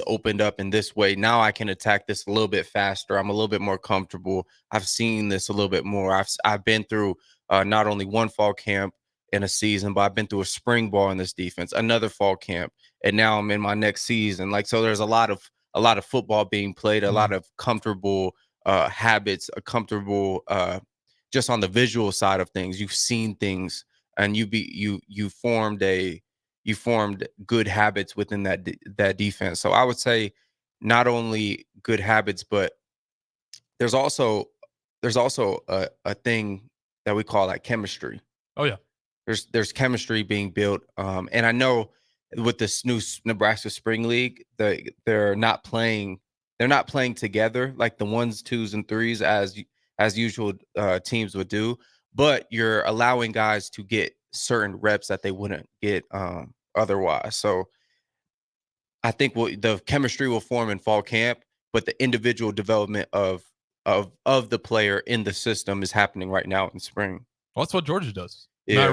Speaker 6: opened up in this way. Now I can attack this a little bit faster. I'm a little bit more comfortable. I've seen this a little bit more. I've been through not only one fall camp in a season, but I've been through a spring ball in this defense, another fall camp, and now I'm in my next season. Like, so there's a lot of football being played, a lot of comfortable habits, a comfortable just on the visual side of things. You've seen things, and you formed good habits within that defense. So I would say not only good habits, but there's also a thing that we call like chemistry.
Speaker 5: Oh yeah.
Speaker 6: There's chemistry being built. And I know with this new Nebraska Spring League, they're not playing together like the 1s, 2s, and 3s as usual teams would do, but you're allowing guys to get certain reps that they wouldn't get otherwise. So I think the chemistry will form in fall camp, but the individual development of the player in the system is happening right now in spring.
Speaker 5: Well, that's what Georgia does.
Speaker 6: Yeah.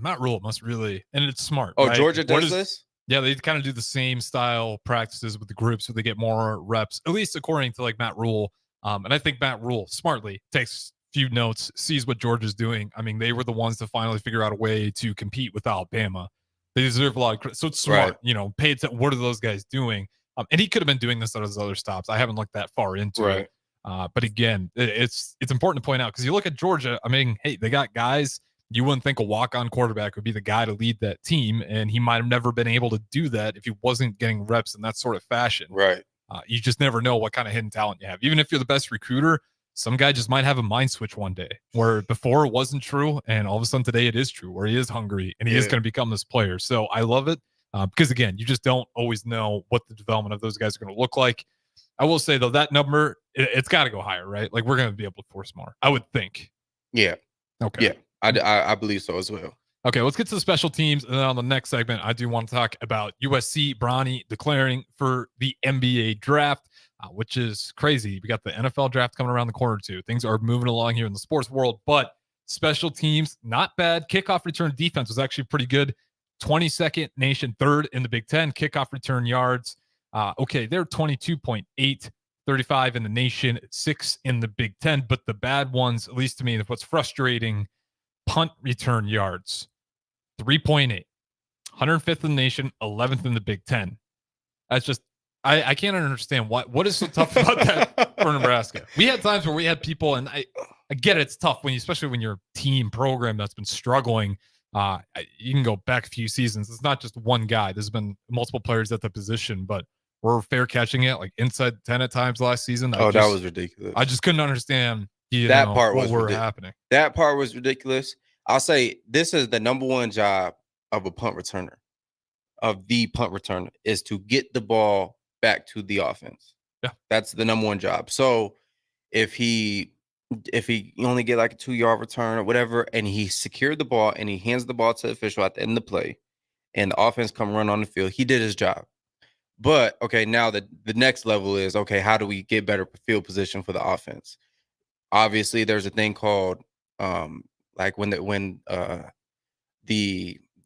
Speaker 5: Matt Rule must really, and it's smart.
Speaker 6: Oh,
Speaker 5: right?
Speaker 6: Georgia does this?
Speaker 5: Yeah, they kind of do the same style practices with the groups so they get more reps, at least according to like Matt Rule. And I think Matt Rule smartly takes few notes, sees what Georgia's doing. I mean, they were the ones to finally figure out a way to compete with Alabama. They deserve a lot of credit. So it's smart,
Speaker 6: right.
Speaker 5: Pay attention. What are those guys doing? And he could have been doing this at his other stops. I haven't looked that far into it. But again, it's important to point out because you look at Georgia. I mean, hey, they got guys. You wouldn't think a walk-on quarterback would be the guy to lead that team, and he might have never been able to do that if he wasn't getting reps in that sort of fashion.
Speaker 6: Right.
Speaker 5: You just never know what kind of hidden talent you have. Even if you're the best recruiter, some guy just might have a mind switch one day where before it wasn't true, and all of a sudden today it is true, where he is hungry and he is going to become this player. So I love it because, again, you just don't always know what the development of those guys are going to look like. I will say, though, that number, it's got to go higher, right? Like, we're going to be able to force more, I would think.
Speaker 6: Yeah.
Speaker 5: Okay.
Speaker 6: Yeah, I believe so as well.
Speaker 5: Okay, let's get to the special teams. And then on the next segment, I do want to talk about USC Bronny declaring for the NBA draft, which is crazy. We got the NFL draft coming around the corner, too. Things are moving along here in the sports world, but special teams, not bad. Kickoff return defense was actually pretty good. 22nd nation, third in the Big Ten. Kickoff return yards. Okay, they're 22.8, 35 in the nation, 6 in the Big Ten. But the bad ones, at least to me, what's frustrating, punt return yards. 3.8, 105th in the nation, 11th in the Big Ten. That's just, I can't understand what is so tough about that for Nebraska. We had times where we had people, and I get it, it's tough when you, especially when you're a team program that's been struggling. You can go back a few seasons. It's not just one guy. There's been multiple players at the position, but we're fair catching it like inside 10 at times last season.
Speaker 6: That was ridiculous.
Speaker 5: I just couldn't understand
Speaker 6: part
Speaker 5: what was happening.
Speaker 6: That part was ridiculous. I'll say this is the number one job of a punt returner, is to get the ball back to the offense.
Speaker 5: Yeah.
Speaker 6: That's the number one job. So if he only get like a 2-yard return or whatever, and he secured the ball and he hands the ball to the official at the end of the play, and the offense come run on the field, he did his job. But okay, now the next level is, okay, how do we get better field position for the offense? Obviously, there's a thing called like when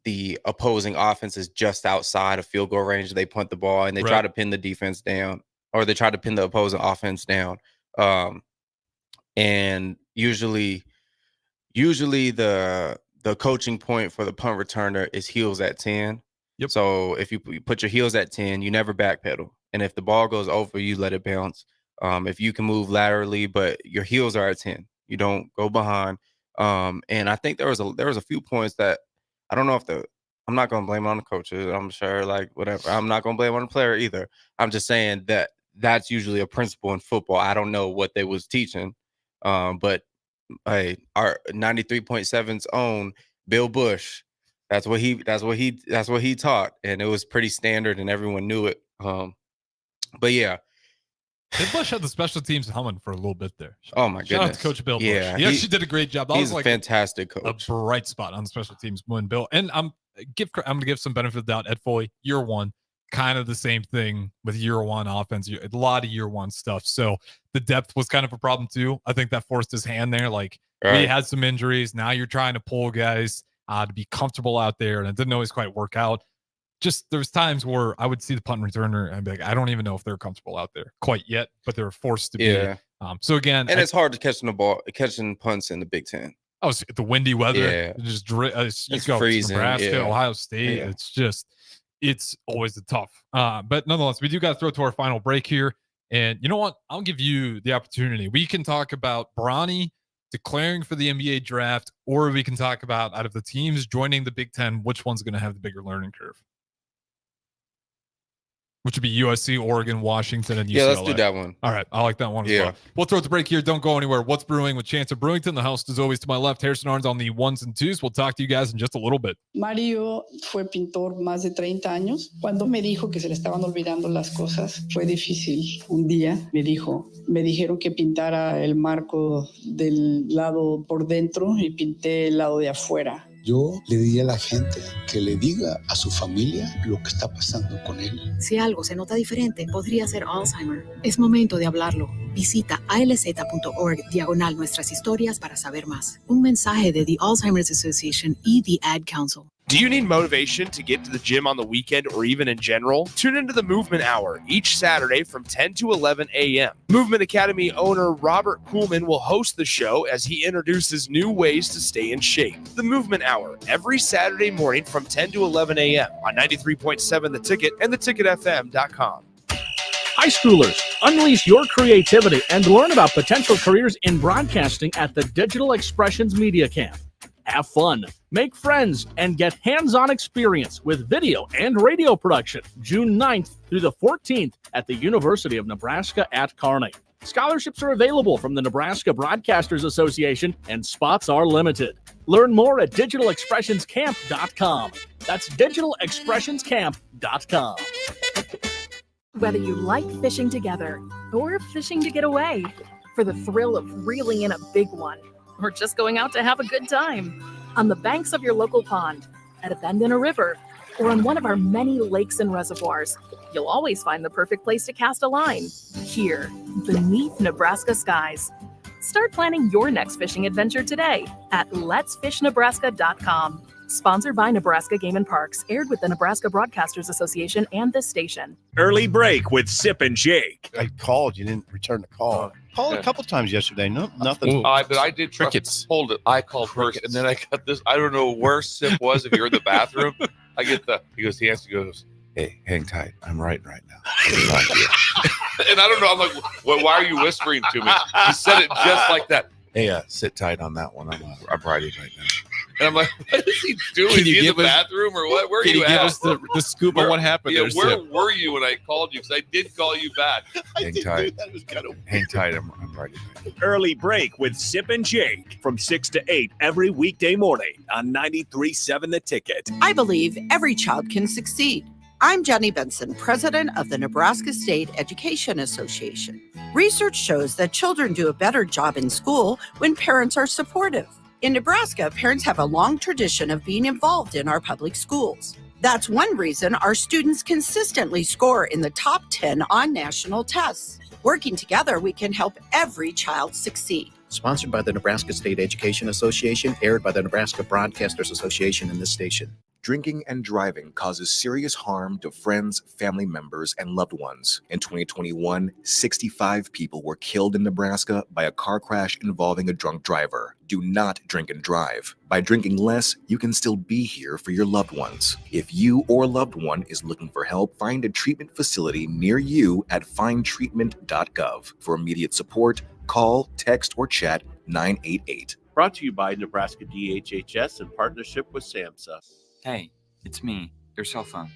Speaker 6: the opposing offense is just outside of field goal range, they punt the ball and they try to pin the defense down, or they try to pin the opposing offense down. And usually the coaching point for the punt returner is heels at 10.
Speaker 5: Yep.
Speaker 6: So if you put your heels at 10, you never backpedal. And if the ball goes over, you let it bounce. If you can move laterally, but your heels are at 10, you don't go behind. And I think there was a few points that I don't know if I'm not going to blame it on the coaches. I'm sure, like, whatever. I'm not going to blame it on the player either. I'm just saying that that's usually a principle in football. I don't know what they was teaching. But hey, our 93.7's own Bill Bush, that's what he taught, and it was pretty standard and everyone knew it. But yeah.
Speaker 5: Bill Bush had the special teams humming for a little bit there.
Speaker 6: Oh my goodness.
Speaker 5: Shout out to Coach Bill Bush.
Speaker 6: Yeah,
Speaker 5: he actually did a great job.
Speaker 6: He's a fantastic coach.
Speaker 5: A bright spot on the special teams when Bill, and I'm going to give some benefit of the doubt. Ed Foley, year one, kind of the same thing with year one offense, a lot of year one stuff. So the depth was kind of a problem too. I think that forced his hand there. Like he had some injuries. Now you're trying to pull guys to be comfortable out there, and it didn't always quite work out. Just there's times where I would see the punt returner and be like, I don't even know if they're comfortable out there quite yet, but they're forced to be. So again,
Speaker 6: and it's hard to catching punts in the Big Ten.
Speaker 5: Oh, the windy weather.
Speaker 6: Yeah.
Speaker 5: It's go
Speaker 6: freezing.
Speaker 5: Nebraska, Ohio State. Yeah. It's always a tough. But nonetheless, we do got to throw to our final break here. And you know what? I'll give you the opportunity. We can talk about Bronny declaring for the NBA draft, or we can talk about out of the teams joining the Big Ten, which one's going to have the bigger learning curve? Which would be USC, Oregon, Washington, and UCLA.
Speaker 6: Yeah, let's do that one.
Speaker 5: All right. I like that one as well. We'll throw it to break here. Don't go anywhere. What's Brewing with Chancellor Brewington? The host is always to my left. Harrison Arns on the ones and twos. We'll talk to you guys in just a little bit.
Speaker 21: Mario fue pintor más de 30 años. Cuando me dijo que se le estaban olvidando las cosas, fue difícil. Un día me dijeron que pintara el marco del lado por dentro y pinté el lado de afuera.
Speaker 22: Yo le diría a la gente que le diga a su familia lo que está pasando con él.
Speaker 23: Si algo se nota diferente, podría ser Alzheimer. Es momento de hablarlo. Visita alz.org/nuestras historias para saber más. Un mensaje de The Alzheimer's Association y The Ad Council.
Speaker 1: Do you need motivation to get to the gym on the weekend or even in general? Tune into the Movement Hour each Saturday from 10 to 11 a.m. Movement Academy owner Robert Kuhlman will host the show as he introduces new ways to stay in shape. The Movement Hour every Saturday morning from 10 to 11 a.m. on 93.7 The Ticket and theticketfm.com.
Speaker 24: High schoolers, unleash your creativity and learn about potential careers in broadcasting at the Digital Expressions Media Camp. Have fun, make friends, and get hands-on experience with video and radio production June 9th through the 14th at the University of Nebraska at Kearney. Scholarships are available from the Nebraska Broadcasters Association, and spots are limited. Learn more at digitalexpressionscamp.com. That's digitalexpressionscamp.com.
Speaker 25: Whether you like fishing together or fishing to get away, for the thrill of reeling in a big one, or just going out to have a good time, on the banks of your local pond, at a bend in a river, or on one of our many lakes and reservoirs, you'll always find the perfect place to cast a line. Here, beneath Nebraska skies. Start planning your next fishing adventure today at letsfishnebraska.com. Sponsored by Nebraska Game and Parks, aired with the Nebraska Broadcasters Association and this station.
Speaker 2: Early break with Sip and Jake.
Speaker 3: I called. You didn't return the call. Called a couple times yesterday. No, nothing.
Speaker 4: But I did hold it. I called first, and then I got this. I don't know where Sip was. If you're in the bathroom, I get he answers, he goes,
Speaker 3: Hey, hang tight. I'm writing right now.
Speaker 4: and I don't know. I'm like, why are you whispering to me? He said it just like that.
Speaker 3: Hey, sit tight on that one. I'm writing right now.
Speaker 4: And I'm like, what is he doing? Is he in the bathroom or what? Where are you at?
Speaker 5: Give us the scoop on what happened there,
Speaker 4: where were you when I called you? Because I did call you back.
Speaker 3: Hang tight. Hang tight. I'm writing.
Speaker 2: Early break with Sip and Jake from 6 to 8 every weekday morning on 93.7 The Ticket.
Speaker 7: I believe every child can succeed. I'm Jenny Benson, president of the Nebraska State Education Association. Research shows that children do a better job in school when parents are supportive. In Nebraska, parents have a long tradition of being involved in our public schools. That's one reason our students consistently score in the top 10 on national tests. Working together, we can help every child succeed.
Speaker 8: Sponsored by the Nebraska State Education Association, aired by the Nebraska Broadcasters Association and this station.
Speaker 9: Drinking and driving causes serious harm to friends, family members, and loved ones. In 2021, 65 people were killed in Nebraska by a car crash involving a drunk driver. Do not drink and drive. By drinking less, you can still be here for your loved ones. If you or a loved one is looking for help, find a treatment facility near you at findtreatment.gov. For immediate support, call, text, or chat 988.
Speaker 26: Brought to you by Nebraska DHHS in partnership with SAMHSA.
Speaker 27: Hey, it's me, your cell phone.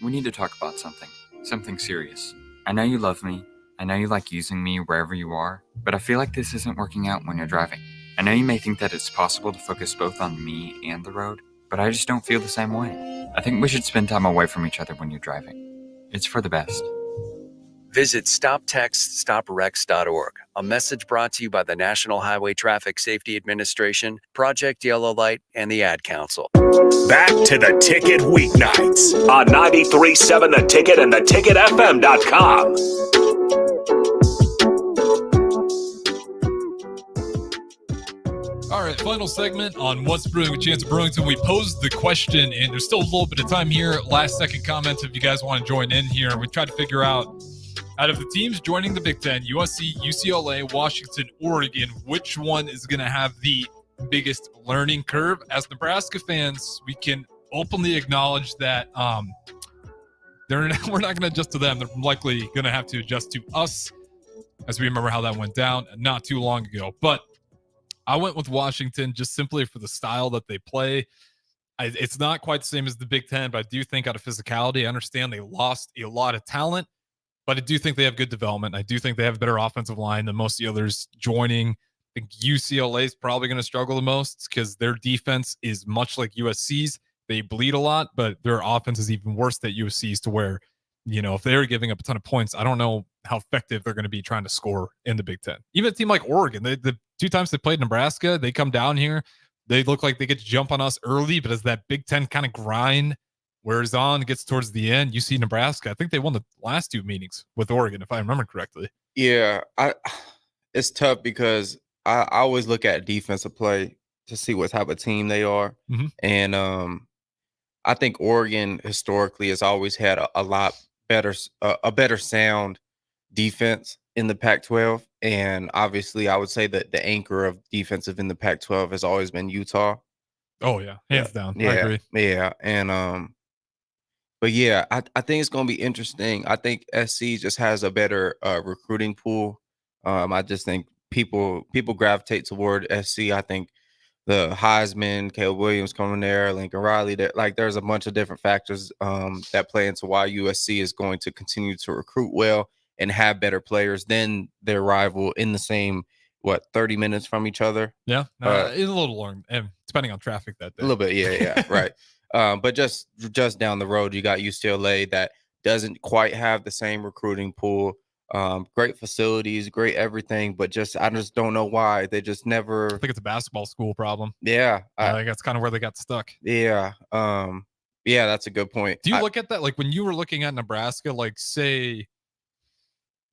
Speaker 27: We need to talk about something serious. I know you love me, I know you like using me wherever you are, but I feel like this isn't working out when you're driving. I know you may think that it's possible to focus both on me and the road, but I just don't feel the same way. I think we should spend time away from each other when you're driving. It's for the best.
Speaker 28: Visit StopTextStopWrecks.org. A message brought to you by the National Highway Traffic Safety Administration, Project Yellow Light, and the Ad Council.
Speaker 2: Back to The Ticket weeknights on 93.7 The Ticket and theticketfm.com.
Speaker 5: All right, final segment on What's Brewing with Chancellor Brewington. We posed the question, and there's still a little bit of time here. Last second comments if you guys want to join in here. We tried to figure out of the teams joining the Big Ten, USC, UCLA, Washington, Oregon, which one is going to have the biggest learning curve? As Nebraska fans, we can openly acknowledge that we're not going to adjust to them. They're likely going to have to adjust to us, as we remember how that went down not too long ago. But I went with Washington just simply for the style that they play. It's not quite the same as the Big Ten, but I do think out of physicality, I understand they lost a lot of talent, but I do think they have good development. I do think they have a better offensive line than most of the others joining. I think UCLA is probably going to struggle the most because their defense is much like USC's. They bleed a lot, but their offense is even worse than USC's, to where, if they're giving up a ton of points, I don't know how effective they're going to be trying to score in the Big Ten. Even a team like Oregon, the 2 times they played Nebraska, they come down here, they look like they get to jump on us early, but as that Big Ten kind of grind wears on, gets towards the end, you see Nebraska. I think they won the last 2 meetings with Oregon, if I remember correctly.
Speaker 6: Yeah, it's tough because I always look at defensive play to see what type of team they are.
Speaker 5: Mm-hmm.
Speaker 6: And I think Oregon historically has always had a lot better, a better sound defense in the Pac-12. And obviously, I would say that the anchor of defensive in the Pac-12 has always been Utah.
Speaker 5: Oh, yeah. Hands down.
Speaker 6: Yeah,
Speaker 5: I agree.
Speaker 6: Yeah. And but yeah, I think it's going to be interesting. I think SC just has a better recruiting pool. I just think people gravitate toward SC. I think the Heisman, Caleb Williams coming there, Lincoln Riley, there's a bunch of different factors that play into why USC is going to continue to recruit well and have better players than their rival in the same 30 minutes from each other.
Speaker 5: Yeah, it's a little long, and depending on traffic that day.
Speaker 6: A little bit, yeah, right. But just down the road, you got UCLA that doesn't quite have the same recruiting pool. Great facilities, great everything, but I just don't know why they just never.
Speaker 5: I think it's a basketball school problem.
Speaker 6: Yeah,
Speaker 5: I think that's kind of where they got stuck.
Speaker 6: Yeah, yeah, that's a good point.
Speaker 5: Do you look at that like when you were looking at Nebraska, like say,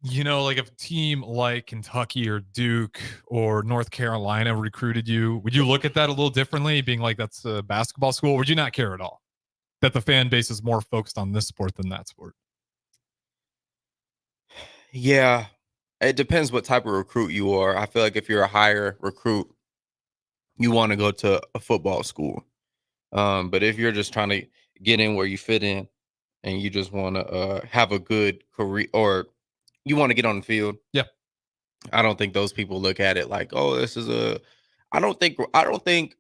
Speaker 5: like if a team like Kentucky or Duke or North Carolina recruited you, would you look at that a little differently, being like that's a basketball school? Or would you not care at all that the fan base is more focused on this sport than that sport?
Speaker 6: Yeah, it depends what type of recruit you are. I feel like if you're a higher recruit, you want to go to a football school. But if you're just trying to get in where you fit in and you just want to have a good career or you want to get on the field.
Speaker 5: Yeah.
Speaker 6: I don't think those people look at it like, oh, this is I don't think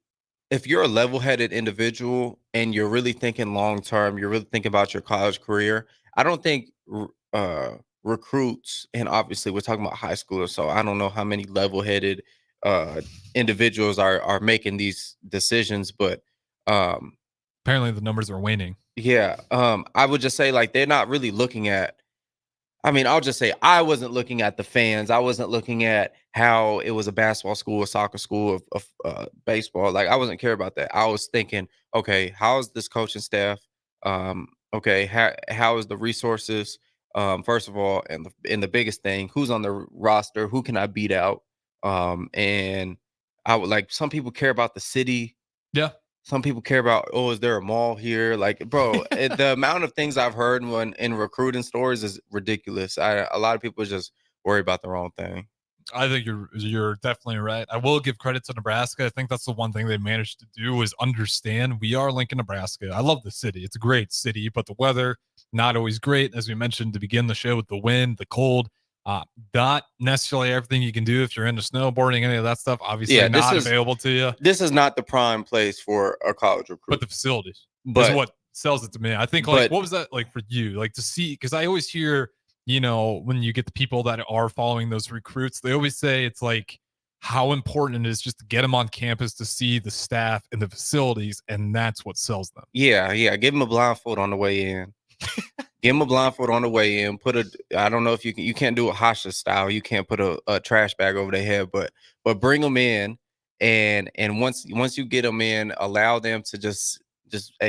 Speaker 6: if you're a level-headed individual and you're really thinking long-term, you're really thinking about your college career, I don't think recruits, and obviously we're talking about high schoolers, so I don't know how many level-headed individuals are making these decisions, but
Speaker 5: apparently the numbers are waning.
Speaker 6: Yeah. I would just say like they're not really looking at. I mean, I'll just say I wasn't looking at the fans. I wasn't looking at how it was a basketball school, a soccer school, of baseball. Like I wasn't care about that. I was thinking, okay, how is this coaching staff? Okay, how is the resources? First of all, and the biggest thing, who's on the roster? Who can I beat out? And I would like some people care about the city.
Speaker 5: Yeah.
Speaker 6: Some people care about, oh, is there a mall here? Like, bro, the amount of things I've heard in recruiting stories is ridiculous. A lot of people just worry about the wrong thing.
Speaker 5: I think you're definitely right. I will give credit to Nebraska. I think that's the one thing they managed to do is understand we are Lincoln, Nebraska. I love the city. It's a great city, but the weather, not always great. As we mentioned to begin the show with the wind, the cold. Not necessarily everything you can do if you're into snowboarding, any of that stuff. Obviously, not available to you.
Speaker 6: This is not the prime place for a college recruit.
Speaker 5: But the facilities is what sells it to me. I think, like, what was that like for you? Like to see, because I always hear, when you get the people that are following those recruits, they always say it's like how important it is just to get them on campus to see the staff and the facilities, and that's what sells them.
Speaker 6: Yeah. Give them a blindfold on the way in. Give them a blindfold on the way in. I don't know if you can't do a Hasha style. You can't put a trash bag over their head, but bring them in, and once you get them in, allow them to just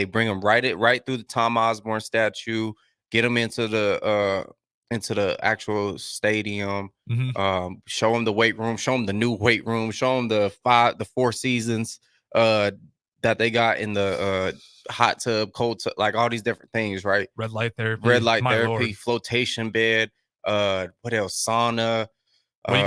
Speaker 6: bring them right through the Tom Osborne statue. Get them into the actual stadium.
Speaker 5: Mm-hmm.
Speaker 6: Show them the weight room. Show them the new weight room. Show them the 4 seasons that they got in the hot tub, cold tub, like all these different things, right?
Speaker 5: Red light therapy,
Speaker 6: flotation bed, what else? Sauna.
Speaker 5: Well,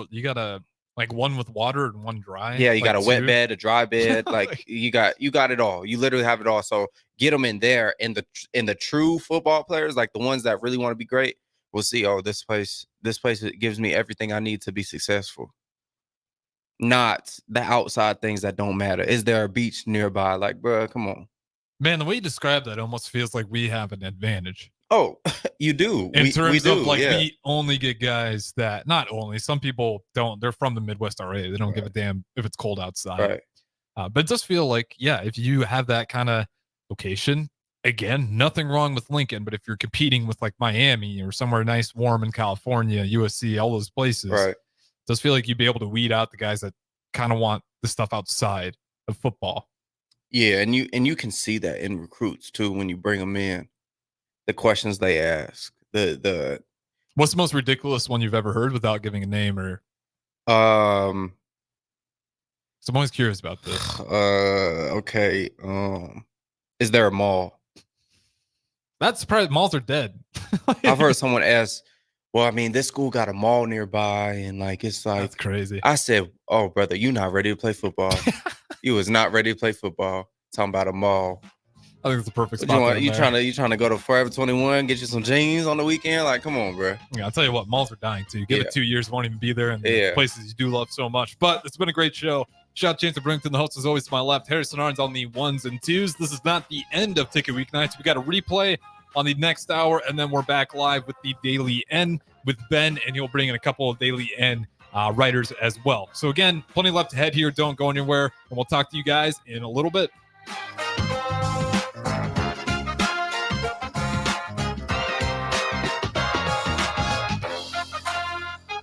Speaker 5: you got a like one with water and one dry.
Speaker 6: Yeah, you
Speaker 5: like
Speaker 6: got a wet bed, a dry bed, like you got it all. You literally have it all. So get them in there, and the true football players, like the ones that really want to be great, will see, oh, this place it gives me everything I need to be successful. Not the outside things that don't matter. Is there a beach nearby? Like, bro, come on.
Speaker 5: Man, the way you describe that almost feels like we have an advantage.
Speaker 6: Oh, you do.
Speaker 5: In terms of we only get guys that, not only, some people don't, they're from the Midwest already. They don't give a damn if it's cold outside.
Speaker 6: Right.
Speaker 5: But it does feel like, if you have that kind of location, again, nothing wrong with Lincoln, but if you're competing with like Miami or somewhere nice, warm in California, USC, all those places,
Speaker 6: right.
Speaker 5: It does feel like you'd be able to weed out the guys that kind of want the stuff outside of football.
Speaker 6: Yeah, and you can see that in recruits too when you bring them in. The questions they ask.
Speaker 5: What's the most ridiculous one you've ever heard without giving a name or?
Speaker 6: So
Speaker 5: I'm always curious about this.
Speaker 6: Okay. Is there a mall?
Speaker 5: That's probably malls are dead.
Speaker 6: I've heard someone ask, well, I mean, this school got a mall nearby, and like it's like
Speaker 5: that's crazy.
Speaker 6: I said, oh, brother, you're not ready to play football. You was not ready to play football. Talking about a mall.
Speaker 5: I think it's the perfect spot.
Speaker 6: You trying to go to Forever 21, get you some jeans on the weekend? Like, come on, bro.
Speaker 5: Yeah, I'll tell you what, malls are dying too. Give it 2 years, won't even be there, and places you do love so much. But it's been a great show. Shout out Chancellor Brewington, the host, as always, to my left. Harrison Arns on the 1s and 2s. This is not the end of Ticket Weeknights. We got a replay on the next hour, and then we're back live with the Daily N with Ben, and he'll bring in a couple of Daily N writers as well. So again, plenty left ahead here. Don't go anywhere, and we'll talk to you guys in a little bit.